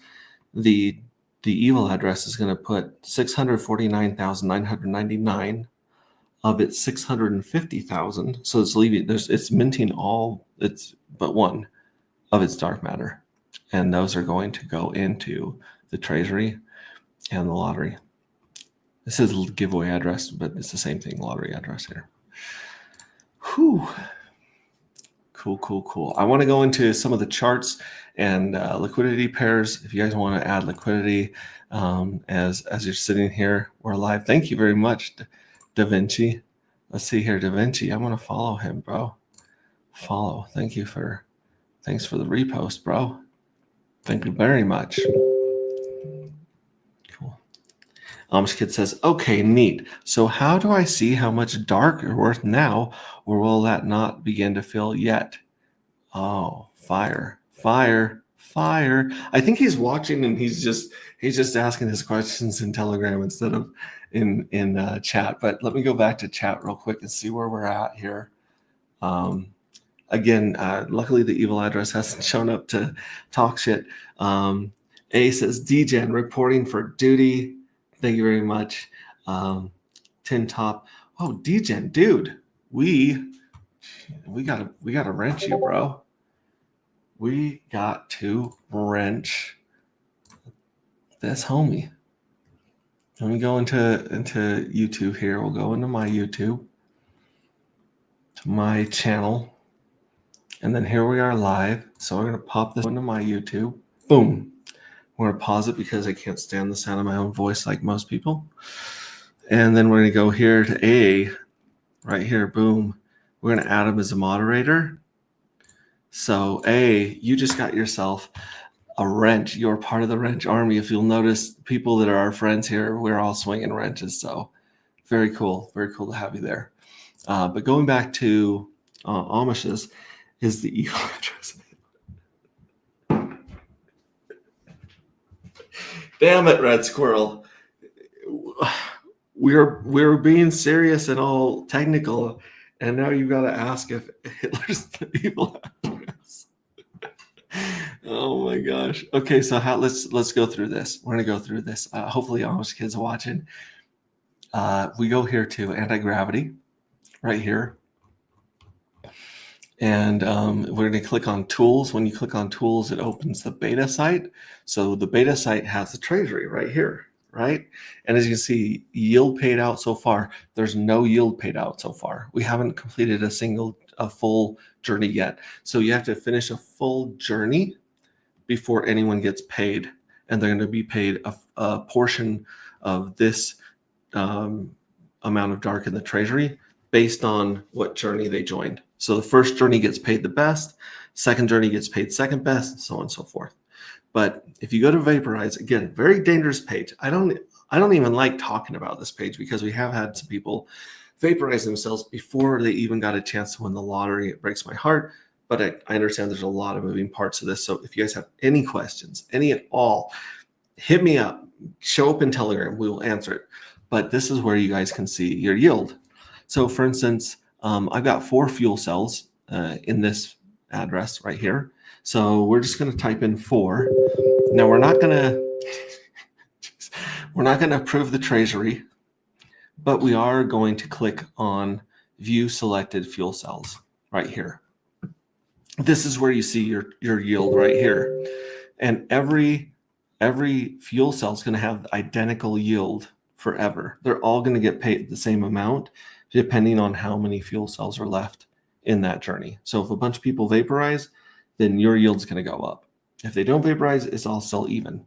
the evil address is going to put 649,999 of its 650,000. So it's minting but one of its dark matter. And those are going to go into the treasury and the lottery. This is giveaway address, but it's the same thing, lottery address here. Whew. Cool. Cool. I want to go into some of the charts and liquidity pairs. If you guys want to add liquidity as you're sitting here, we're live. Thank you very much, Da Vinci. Let's see here, Da Vinci. I want to follow him, bro. Follow. Thanks for the repost, bro. Thank you very much. Cool. Amish Kid says, okay, neat. So how do I see how much dark you're worth now, or will that not begin to fill yet? Oh, fire. I think he's watching and he's just asking his questions in Telegram instead of in chat. But let me go back to chat real quick and see where we're at here. Again, luckily the evil address hasn't shown up to talk shit. A says, DGen reporting for duty. Thank you very much. Tin Top. Oh, DGen, dude, we gotta wrench you, bro. We got to wrench this homie. Let me go into YouTube here. We'll go into my YouTube, to my channel. And then here we are live. So we're going to pop this into my YouTube. Boom. We're going to pause it because I can't stand the sound of my own voice like most people. And then we're going to go here to A, right here. Boom. We're going to add him as a moderator. So A, you just got yourself a wrench. You're part of the wrench army. If you'll notice, people that are our friends here, we're all swinging wrenches. So very cool. Very cool to have you there. But going back to Amish's, is the evil address. Damn it, Red Squirrel. We're being serious and all technical, and now you got to ask if Hitler's the evil address. Oh my gosh. Okay, so let's go through this. We're gonna go through this. Hopefully, Amish kids are watching. We go here to anti-gravity, right here. And we're going to click on tools. When you click on tools, it opens the beta site. So the beta site has the treasury right here, right? And as you can see, yield paid out so far. There's no yield paid out so far. We haven't completed a full journey yet. So you have to finish a full journey before anyone gets paid. And they're going to be paid a portion of this amount of dark in the treasury based on what journey they joined. So the first journey gets paid the best, second journey gets paid second best, so on and so forth. But if you go to Vaporize, again, very dangerous page. I don't even like talking about this page because we have had some people vaporize themselves before they even got a chance to win the lottery. It breaks my heart, but I understand there's a lot of moving parts to this. So if you guys have any questions, any at all, hit me up, show up in Telegram, we will answer it. But this is where you guys can see your yield. So for instance, I've got 4 fuel cells in this address right here. So we're just going to type in 4. Now we're not going to approve the treasury, but we are going to click on view selected fuel cells right here. This is where you see your yield right here. And every fuel cell is going to have identical yield forever. They're all going to get paid the same amount, depending on how many fuel cells are left in that journey. So if a bunch of people vaporize, then your yield's going to go up. If they don't vaporize, it's all still even.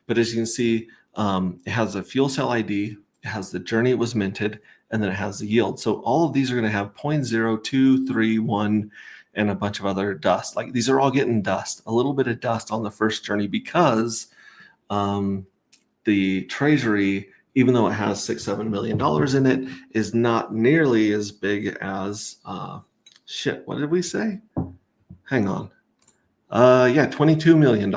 But as you can see, it has a fuel cell ID, it has the journey it was minted, and then it has the yield. So all of these are going to have 0.02, 3, 1, and a bunch of other dust. Like these are all getting dust, a little bit of dust on the first journey because the treasury, even though it has $6-7 million in it, is not nearly as big as shit. What did we say? Hang on. $22 million.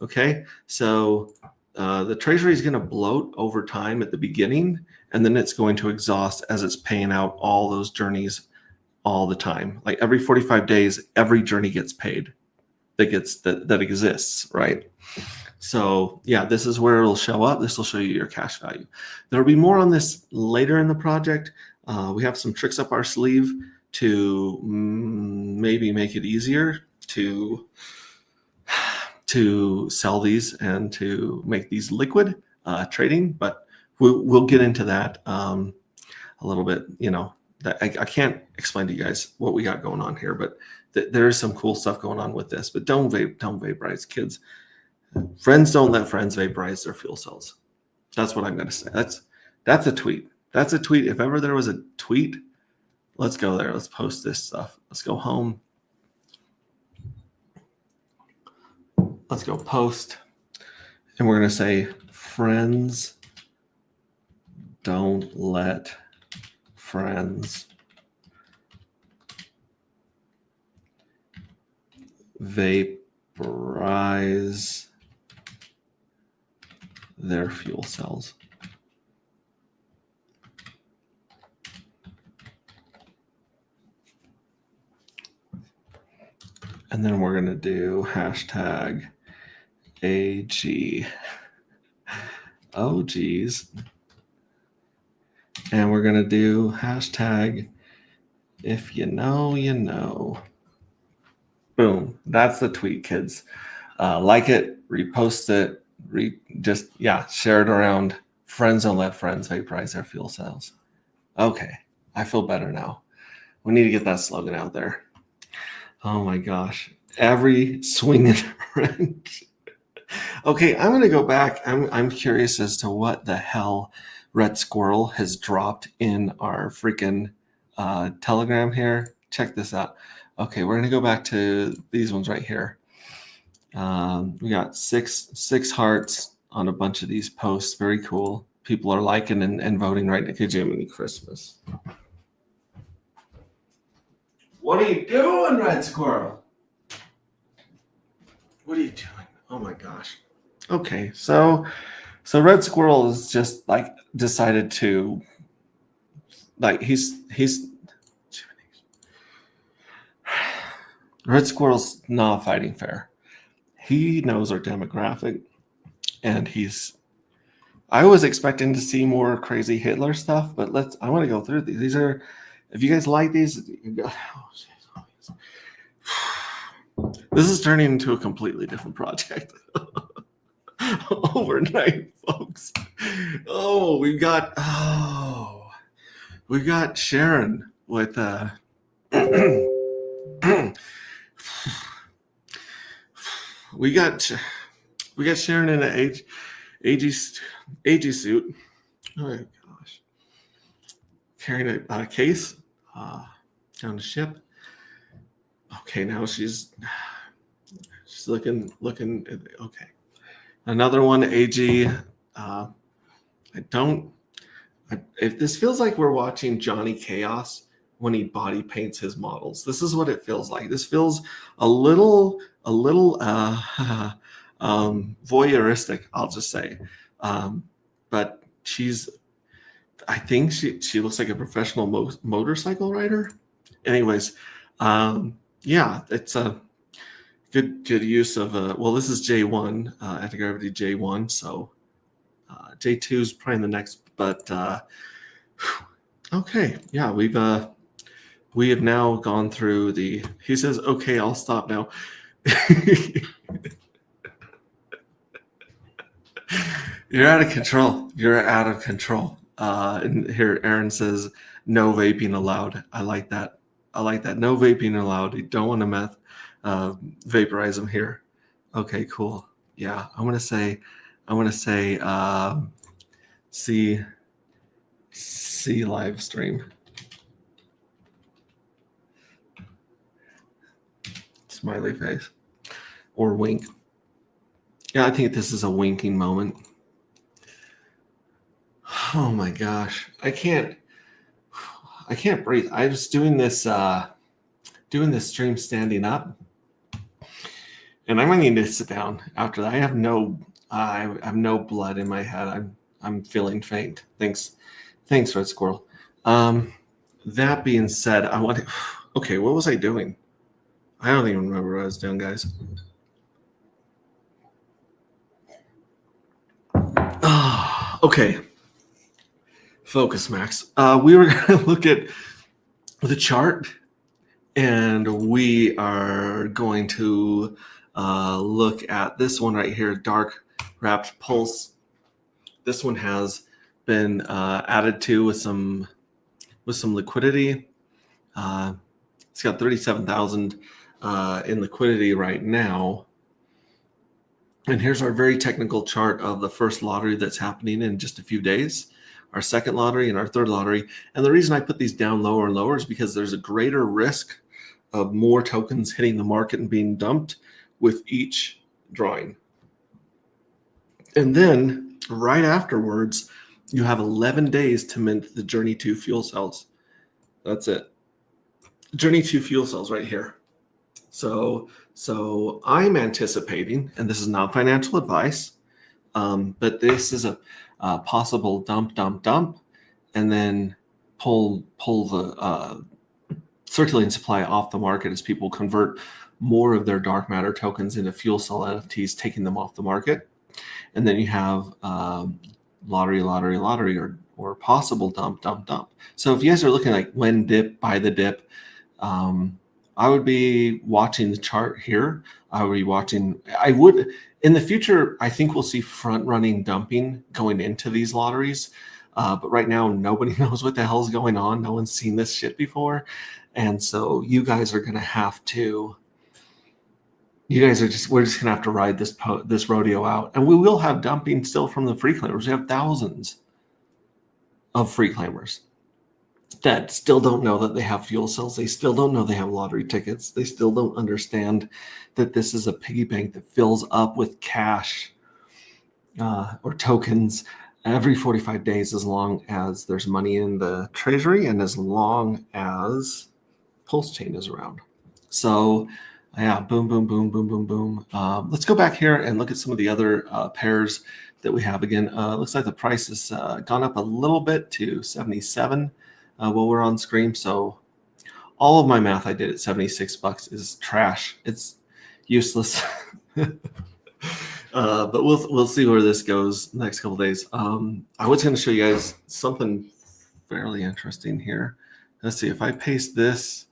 Okay, so the treasury is going to bloat over time at the beginning, and then it's going to exhaust as it's paying out all those journeys all the time. Like every 45 days, every journey gets paid that exists, right? So yeah, this is where it'll show up. This will show you your cash value. There'll be more on this later in the project. We have some tricks up our sleeve to maybe make it easier to sell these and to make these liquid trading, but we'll get into that a little bit, I can't explain to you guys what we got going on here, but there is some cool stuff going on with this. But don't vaporize, kids. Friends don't let friends vaporize their fuel cells. That's what I'm going to say. That's a tweet. That's a tweet. If ever there was a tweet, let's go there. Let's post this stuff. Let's go home. Let's go post. And we're going to say, friends don't let friends vaporize their fuel cells. And then we're going to do hashtag AG. Oh, geez. And we're going to do hashtag if you know, you know. Boom. That's the tweet, kids. Like it, repost it, share it around. Friends don't let friends vaporize their fuel cells. Okay. I feel better now. We need to get that slogan out there. Oh my gosh. Every swinging wrench. Okay, I'm going to go back. I'm curious as to what the hell Red Squirrel has dropped in our freaking Telegram here. Check this out. Okay, we're going to go back to these ones right here. We got six hearts on a bunch of these posts. Very cool. People are liking and voting right now. Jiminy Christmas. What are you doing, Red Squirrel? What are you doing? Oh my gosh. Okay, so Red Squirrel is just like decided to he's Red Squirrel's not fighting fair. He knows our demographic, and I was expecting to see more crazy Hitler stuff, but I want to go through these. These are, if you guys like these, this is turning into a completely different project. Overnight, folks. We've got Sharon with we got Sharon in an AG suit. Oh my gosh. Carrying a case down the ship. Okay, now she's looking. Okay, another one. AG. If this feels like we're watching Johnny Chaos when he body paints his models, this is what it feels like. This feels a little voyeuristic, I'll just say. But I think she looks like a professional motorcycle rider. Anyways, yeah, it's a good use of this is J1, anti-gravity J1, so J2 is probably the next, but okay, yeah, we have now gone through he says, okay, I'll stop now. You're out of control. And here Aaron says, no vaping allowed. I like that. No vaping allowed. You don't want to vaporize them here. Okay, cool. Yeah, I'm gonna say see live stream. Smiley face or wink. Yeah, I think this is a winking moment. Oh my gosh, I can't breathe. I was doing this stream standing up, and I'm gonna need to sit down after that. I have no blood in my head. I'm feeling faint. Thanks, Red Squirrel. That being said, okay, what was I doing? I don't even remember what I was doing, guys. Okay. Focus, Max. We were going to look at the chart, and we are going to look at this one right here, dark wrapped pulse. This one has been added to with some with some liquidity. It's got 37,000 in liquidity right now. And here's our very technical chart of the first lottery that's happening in just a few days, our second lottery and our third lottery. And the reason I put these down lower and lower is because there's a greater risk of more tokens hitting the market and being dumped with each drawing. And then right afterwards, you have 11 days to mint the Journey 2 fuel cells. That's it. Journey 2 fuel cells right here. So I'm anticipating, and this is not financial advice, but this is a possible dump, and then pull the circulating supply off the market as people convert more of their dark matter tokens into fuel cell NFTs, taking them off the market. And then you have lottery, or possible dump. So if you guys are looking like when dip, buy the dip, I would be watching the chart here. I would, in the future, I think we'll see front running dumping going into these lotteries. But right now, nobody knows what the hell's going on. No one's seen this shit before. And so you guys are going to have to, we're just going to have to ride this rodeo out. And we will have dumping still from the free claimers. We have thousands of free claimers that still don't know that they have fuel cells. They still don't know they have lottery tickets. They still don't understand that this is a piggy bank that fills up with cash or tokens every 45 days, as long as there's money in the treasury and as long as Pulse Chain is around. So yeah, boom. Let's go back here and look at some of the other pairs that we have. Again, looks like the price has gone up a little bit to 77 while we're on screen. So all of my math I did at $76 is trash. It's useless. But we'll see where this goes next couple days. I was going to show you guys something fairly interesting here. Let's see if I paste this.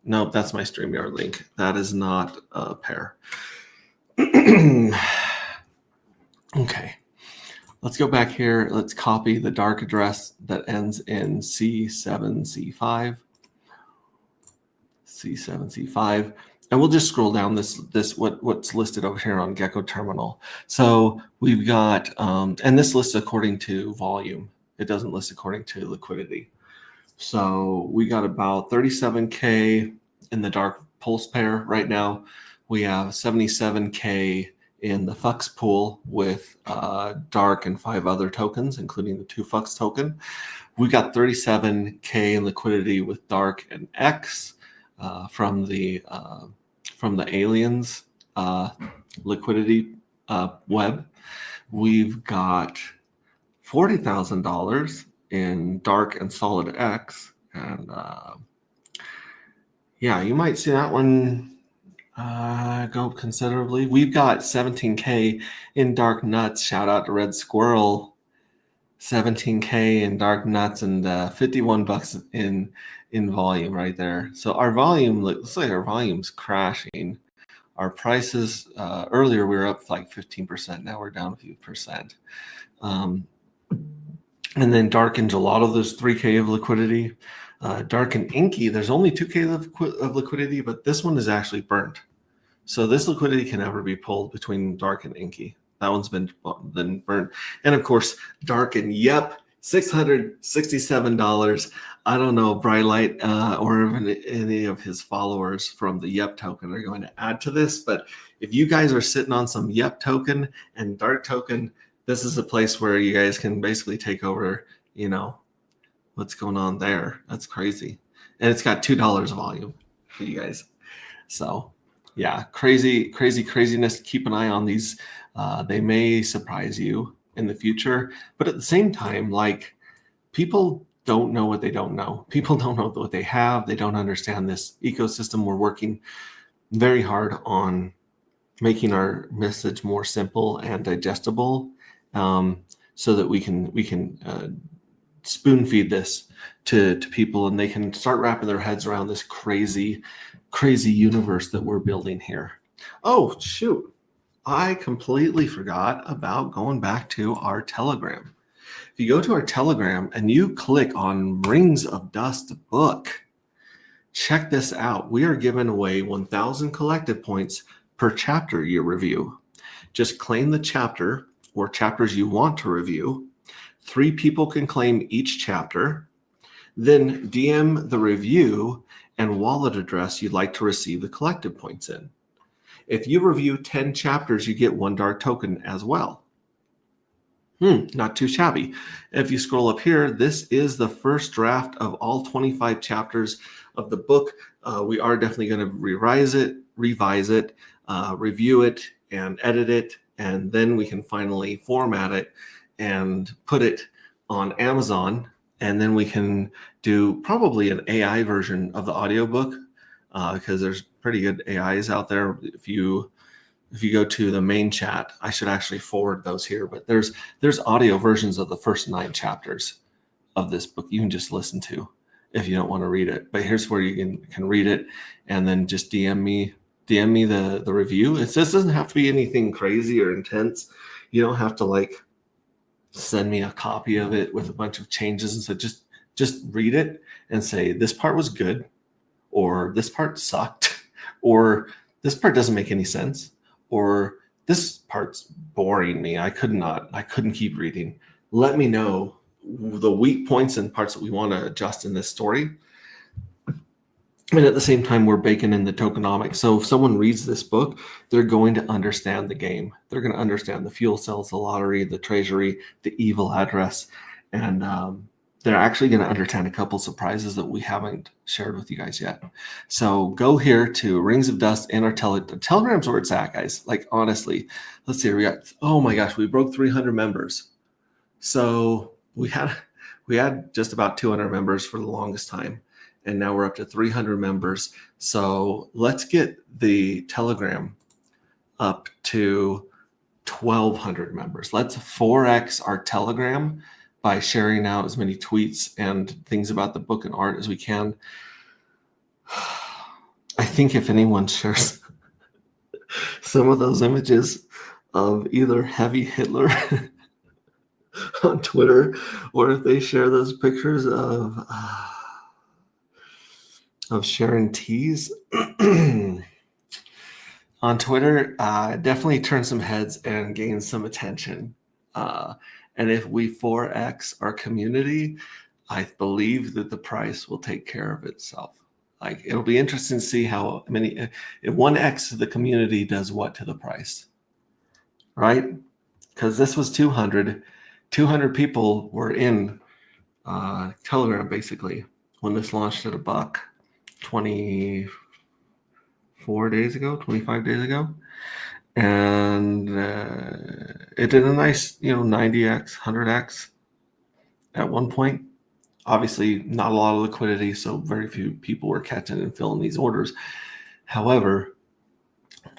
Nope, that's my StreamYard link. That is not a pair. Okay, let's go back here. Let's copy the dark address that ends in C7C5. C7C5. And we'll just scroll down what's listed over here on Gecko Terminal. So we've got, and this lists according to volume. It doesn't list according to liquidity. So we got about 37K in the dark pulse pair right now. We have 77K in the Fux pool with dark and 5 other tokens, including the 2 Fux token. We got 37K in liquidity with dark and X from the aliens liquidity web. We've got $40,000 in dark and solid X, and yeah, you might see that one go considerably. We've got 17K in dark nuts. Shout out to Red Squirrel. 17K in dark nuts and $51 in volume right there. So our volume looks like our volume's crashing. Our prices earlier we were up like 15%. Now we're down a few percent. And then dark and gelato, there's 3K of liquidity. Dark and inky, there's only 2K of liquidity, but this one is actually burnt. So this liquidity can never be pulled between dark and inky. That one's been burnt. And of course, dark and yep, $667. I don't know, Brightlight or even any of his followers from the yep token are going to add to this. But if you guys are sitting on some yep token and dark token, this is a place where you guys can basically take over, you know, what's going on there. That's crazy. And it's got $2 volume for you guys. So yeah, craziness. Keep an eye on these. They may surprise you in the future, but at the same time, like, people don't know what they don't know. People don't know what they have. They don't understand this ecosystem. We're working very hard on making our message more simple and digestible, so that we can spoon feed this to people, and they can start wrapping their heads around this crazy universe that we're building here. Oh, shoot. I completely forgot about going back to our Telegram. If you go to our Telegram and you click on Rings of Dust book, check this out. We are giving away 1,000 collected points per chapter you review. Just claim the chapter or chapters you want to review. 3 people can claim each chapter. Then DM the review and wallet address you'd like to receive the collected points in. If you review 10 chapters, you get 1 dark token as well. Not too shabby. If you scroll up here, this is the first draft of all 25 chapters of the book. We are definitely going to revise it, review it, and edit it, and then we can finally format it and put it on Amazon, and then we can do probably an AI version of the audiobook because there's pretty good AIs out there. If you go to the main chat, I should actually forward those here, but there's audio versions of the first 9 chapters of this book you can just listen to if you don't want to read it. But here's where you can read it, and then just DM me the review. This doesn't have to be anything crazy or intense. You don't have to like send me a copy of it with a bunch of changes, and so just read it and say this part was good, or this part sucked, or this part doesn't make any sense, or this part's boring me. I couldn't keep reading. Let me know the weak points and parts that we want to adjust in this story. And at the same time, we're baking in the tokenomics. So if someone reads this book, they're going to understand the game. They're going to understand the fuel cells, the lottery, the treasury, the evil address. And they're actually going to understand a couple surprises that we haven't shared with you guys yet. So go here to Rings of Dust and our Telegram's where it's at, guys. Like, honestly, let's see. Oh my gosh, we broke 300 members. So we had just about 200 members for the longest time. And now we're up to 300 members. So let's get the Telegram up to 1,200 members. Let's 4x our Telegram by sharing out as many tweets and things about the book and art as we can. I think if anyone shares some of those images of either heavy Hitler on Twitter, or if they share those pictures of Sharon Tees on Twitter, definitely turn some heads and gain some attention. And if we 4x our community, I believe that the price will take care of itself. Like, it'll be interesting to see how many, if 1x the community does what to the price, right? Because this was 200 people were in Telegram basically when this launched at $1. 25 days ago, and it did a nice 90x 100x at one point. Obviously not a lot of liquidity, so very few people were catching and filling these orders. However,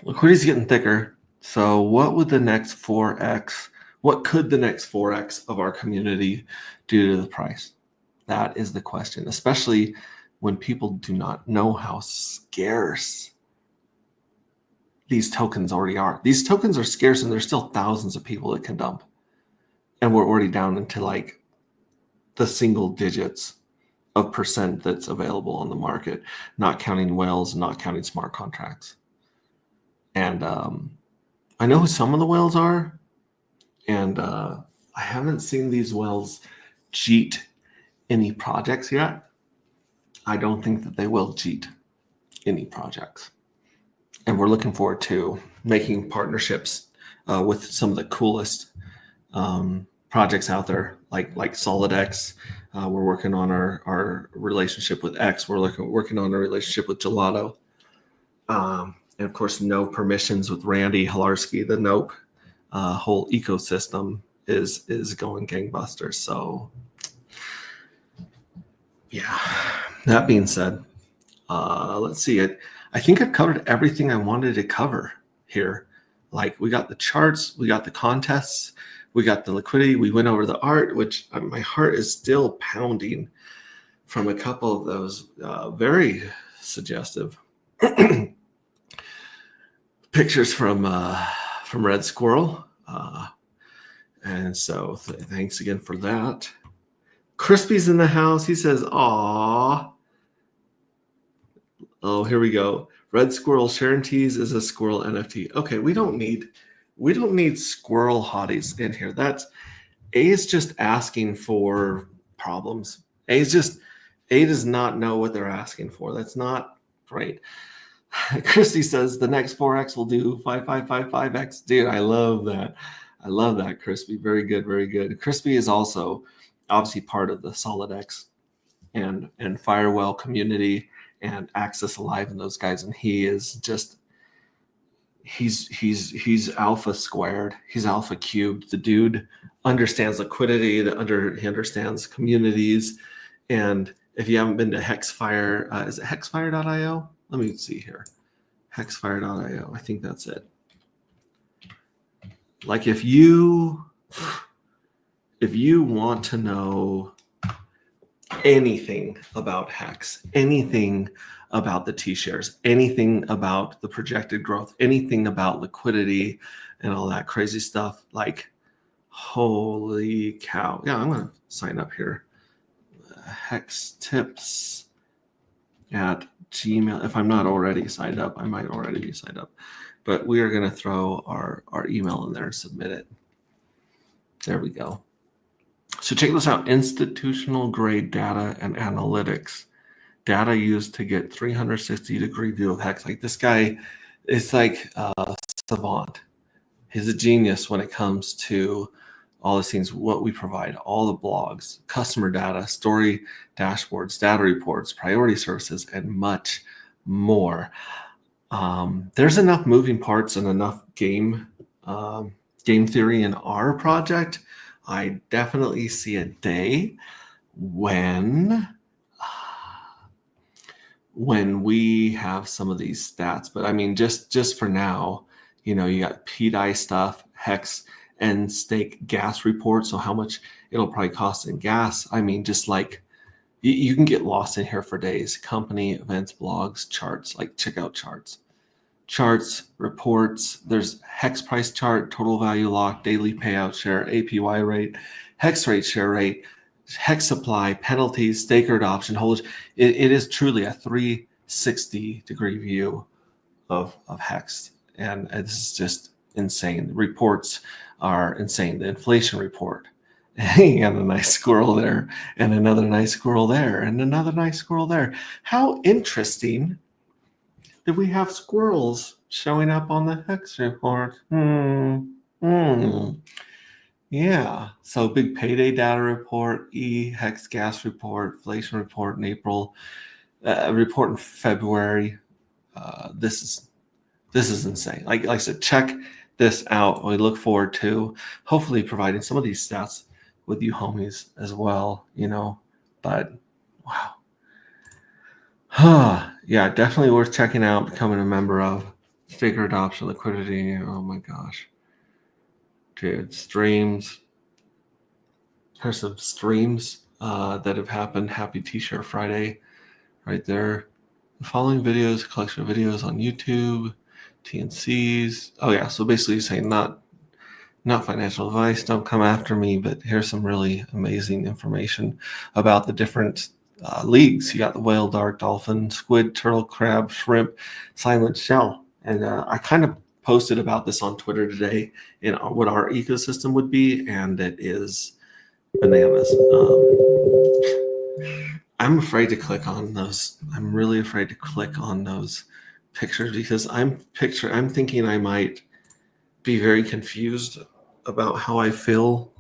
liquidity is getting thicker, so what could the next 4x of our community do to the price? That is the question, especially when people do not know how scarce these tokens already are. These tokens are scarce, and there's still thousands of people that can dump. And we're already down into like the single digits of percent that's available on the market, not counting whales, not counting smart contracts. And I know who some of the whales are, and I haven't seen these whales cheat any projects yet. I don't think that they will cheat any projects. And we're looking forward to making partnerships with some of the coolest projects out there, like SolidX. We're working on our relationship with X. We're working on a relationship with Gelato. And of course, no permissions with Randy Halarski. The Nope whole ecosystem is going gangbusters. So yeah. That being said, let's see it. I think I've covered everything I wanted to cover here. Like, we got the charts, we got the contests, we got the liquidity, we went over the art, which my heart is still pounding from a couple of those very suggestive pictures from Red Squirrel. And so thanks again for that. Crispy's in the house. He says, "Aw." Oh, here we go. Red Squirrel Sharon Tees is a squirrel NFT. Okay, we don't need squirrel hotties in here. That's A is just asking for problems. A does not know what they're asking for. That's not right. Christy says the next 4X will do 5555X. Dude, I love that. I love that, Crispy. Very good, very good. Crispy is also obviously part of the SolidX and Firewell community and Access Alive and those guys. And he is just he's alpha squared. He's alpha cubed. The dude understands liquidity. He understands communities. And if you haven't been to Hexfire, is it hexfire.io? Let me see here. Hexfire.io. I think that's it. Like if you want to know anything about Hex, anything about the T-shares, anything about the projected growth, anything about liquidity and all that crazy stuff, like holy cow. Yeah, I'm going to sign up here. Hex tips at Gmail. If I'm not already signed up, I might already be signed up. But we are going to throw our email in there and submit it. There we go. So check this out. Institutional grade data and analytics. Data used to get 360-degree view of Hex. Like this guy is like a savant. He's a genius when it comes to all these things, what we provide, all the blogs, customer data, story dashboards, data reports, priority services, and much more. There's enough moving parts and enough game theory in our project. I definitely see a day when we have some of these stats. But I mean, just for now, you got PDI stuff, Hex, and stake gas report. So how much it'll probably cost in gas. I mean, just like you can get lost in here for days. Company, events, blogs, charts, like check out charts, reports. There's Hex price chart, total value lock, daily payout share, APY rate, Hex rate, share rate, Hex supply, penalties, staker adoption, holders. It is truly a 360-degree view of Hex. And it's just insane. The reports are insane. The inflation report. And a nice squirrel there, and another nice squirrel there, and another nice squirrel there. How interesting that we have squirrels showing up on the Hex report. Yeah. So big payday data report, Hex gas report, inflation report in April, report in February. This is insane. Like I said, check this out. We look forward to hopefully providing some of these stats with you homies as well, but wow. Yeah, definitely worth checking out, becoming a member of Staker Adoption Liquidity. Oh my gosh. Dude, streams. Here's some streams that have happened. Happy T-shirt Friday right there. The following videos, a collection of videos on YouTube, TNCs. Oh yeah, so basically saying not financial advice, don't come after me, but here's some really amazing information about the different leagues. You got the whale, dark, dolphin, squid, turtle, crab, shrimp, silent shell. And I kind of posted about this on Twitter today in what our ecosystem would be, and it is bananas. I'm afraid to click on those. I'm really afraid to click on those pictures because I'm thinking I might be very confused about how I feel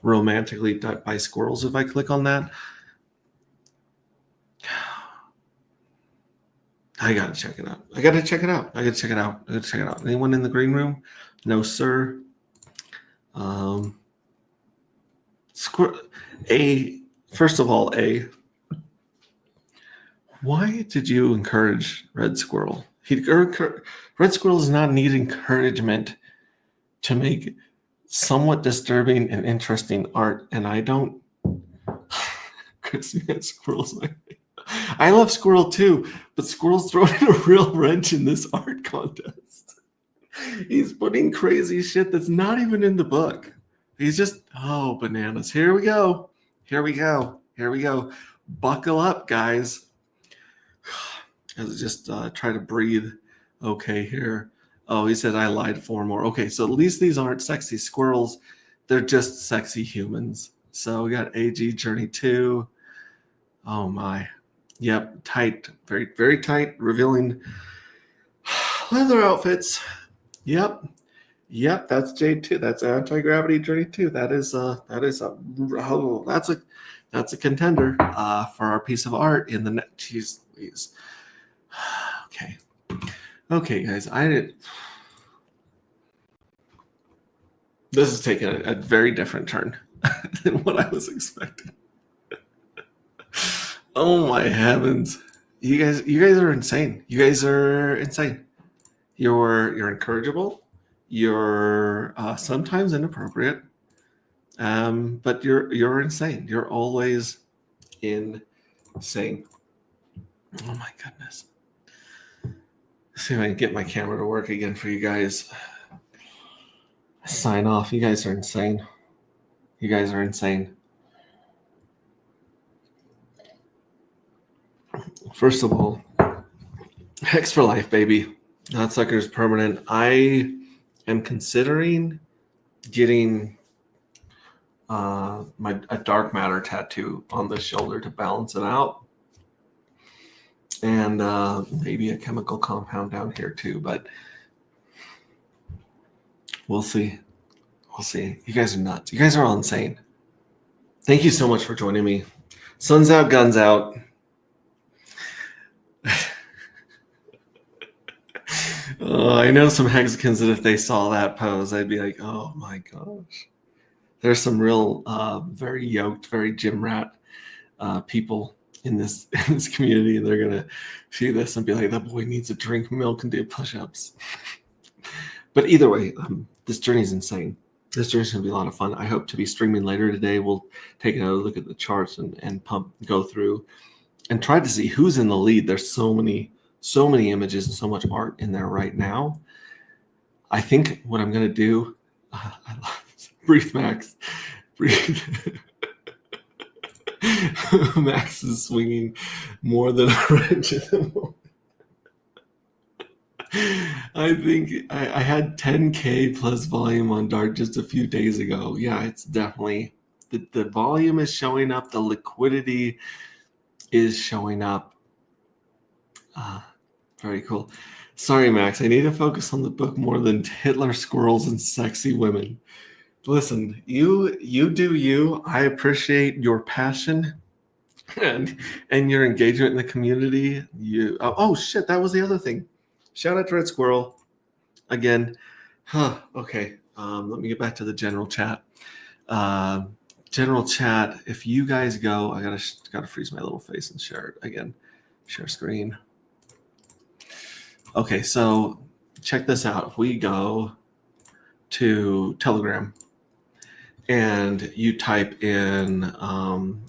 romantically by squirrels if I click on that. I gotta check it out. Anyone in the green room? No, sir. First of all, why did you encourage Red Squirrel? Red Squirrel does not need encouragement to make somewhat disturbing and interesting art, and I don't. Christmas squirrels. I love Squirrel too, but Squirrel's throwing a real wrench in this art contest. He's putting crazy shit that's not even in the book. He's just, oh, bananas. Here we go. Here we go. Here we go. Buckle up, guys. As just try to breathe. Okay, here. Oh, he said I lied 4 more. Okay, so at least these aren't sexy squirrels. They're just sexy humans. So we got AG Journey 2. Oh my. Yep, tight. Very, very tight, revealing leather outfits. Yep. Yep, that's J2. That's Anti-Gravity Journey 2. That's a contender for our piece of art in the net. Jeez, please. Okay. Okay, guys. This is taking a very different turn than what I was expecting. Oh my heavens. You guys are insane. You guys are insane. You're incorrigible. You're sometimes inappropriate. But you're insane. You're always insane. Oh my goodness. Let's see if I can get my camera to work again for you guys. Sign off. You guys are insane. You guys are insane. First of all, Hex for life, baby. That sucker is permanent. I am considering getting a dark matter tattoo on the shoulder to balance it out. And maybe a chemical compound down here too, but we'll see. We'll see. You guys are nuts. You guys are all insane. Thank you so much for joining me. Sun's out, guns out. I know some Hexicans that if they saw that pose, I'd be like, oh my gosh. There's some real, very yoked, very gym rat people in this community, and they're gonna see this and be like, that boy needs to drink milk and do push-ups. But either way, this journey is insane. This journey is gonna be a lot of fun. I hope to be streaming later today. We'll take another look at the charts and go through and try to see who's in the lead. There's so many images and so much art in there right now. I think what I'm gonna do, I love this. Breathe, Max. Breathe. Max is swinging more than a wrench at the moment. I think I had 10K plus volume on Dart just a few days ago. Yeah, it's definitely, the volume is showing up. The liquidity is showing up. Very cool. Sorry, Max. I need to focus on the book more than Hitler, squirrels, and sexy women. Listen, you do you. I appreciate your passion and your engagement in the community. Oh shit, that was the other thing. Shout out to Red Squirrel again. Okay. Let me get back to the general chat. General chat. If you guys go, I gotta freeze my little face and share it again. Share screen. Okay, so check this out. If we go to Telegram and you type in,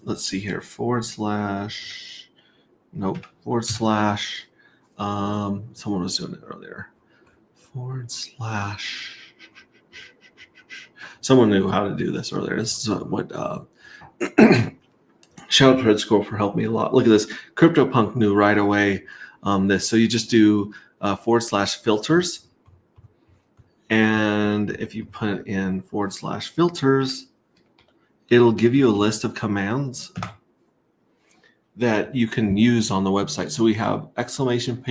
let's see here, / someone was doing it earlier, / someone knew how to do this earlier. This is what, shout out to Red Squirrel for helping me a lot. Look at this. CryptoPunk knew right away this. So you just do / filters. And if you put in / filters, it'll give you a list of commands that you can use on the website. So we have exclamation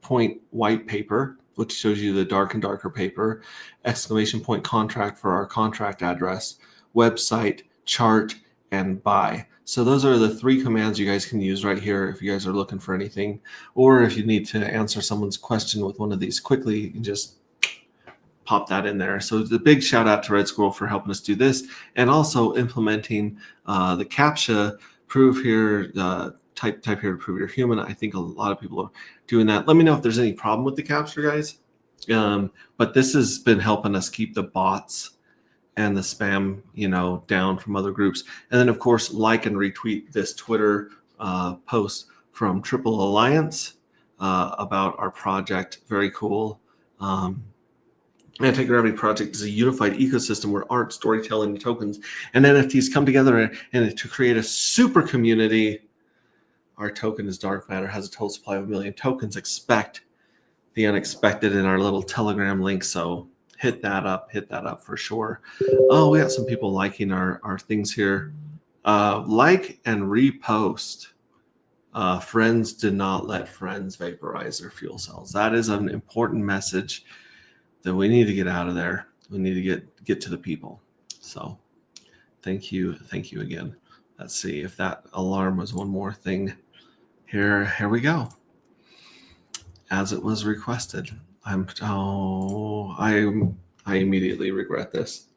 point white paper, which shows you the dark and darker paper, exclamation point contract for our contract address, website, chart, and buy. So those are the 3 commands you guys can use right here if you guys are looking for anything, or if you need to answer someone's question with one of these quickly, you can just pop that in there. So the big shout out to Red Squirrel for helping us do this, and also implementing the CAPTCHA prove here, type here to prove you're human. I think a lot of people are doing that. Let me know if there's any problem with the CAPTCHA, guys. But this has been helping us keep the bots and the spam, down from other groups. And then, of course, like and retweet this Twitter post from Triple Alliance about our project. Very cool. Antique Gravity Project is a unified ecosystem where art, storytelling, tokens, and NFTs come together and to create a super community. Our token is Dark Matter, has a total supply of 1 million tokens. Expect the unexpected in our little Telegram link. So hit that up for sure. Oh, we got some people liking our things here. Like and repost. Friends do not let friends vaporize their fuel cells. That is an important message that we need to get out of there. We need to get to the people. So thank you again. Let's see if that alarm was one more thing. Here we go. As it was requested. I immediately regret this.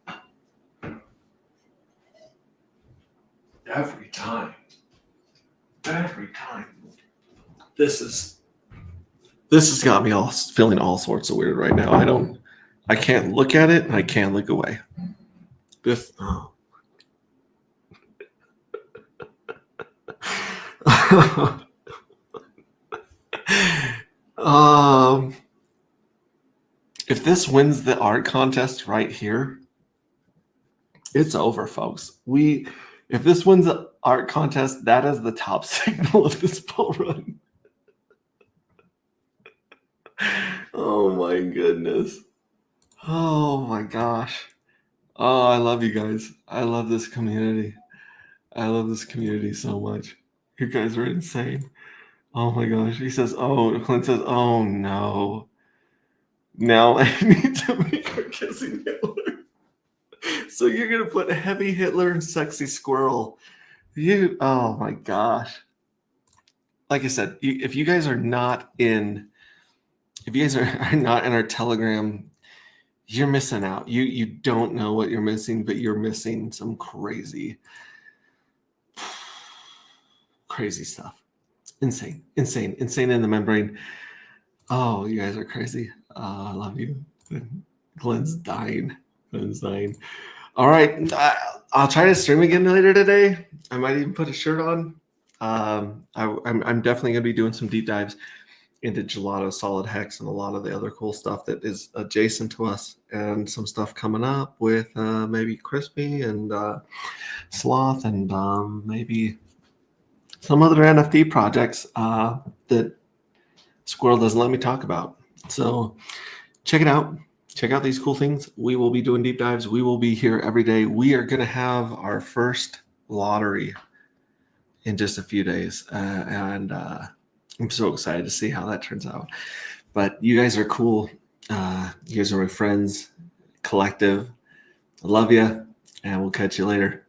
Every time. This has got me all feeling all sorts of weird right now. I can't look at it and I can't look away. This if this wins the art contest right here, it's over, folks. If this wins the art contest, that is the top signal of this bull run. Oh my goodness. Oh my gosh. Oh, I love you guys. I love this community. I love this community so much. You guys are insane. Oh my gosh. He says, Clint says, oh no. Now I need to make her kissing Hitler. So you're going to put heavy Hitler and sexy squirrel. Oh my gosh. Like I said, if you guys are not in our Telegram, you're missing out. You don't know what you're missing, but you're missing some crazy stuff. Insane in the membrane. Oh, you guys are crazy. I love you. Glenn's dying. All right. I'll try to stream again later today. I might even put a shirt on. I'm definitely going to be doing some deep dives into Gelato, Solid Hex, and a lot of the other cool stuff that is adjacent to us, and some stuff coming up with maybe Crispy and Sloth, and maybe some other NFT projects that Squirrel doesn't let me talk about. So check it out. Check out these cool things. We will be doing deep dives. We will be here every day. We are going to have our first lottery in just a few days. And I'm so excited to see how that turns out. But you guys are cool. You guys are my friends, collective. I love you, and we'll catch you later.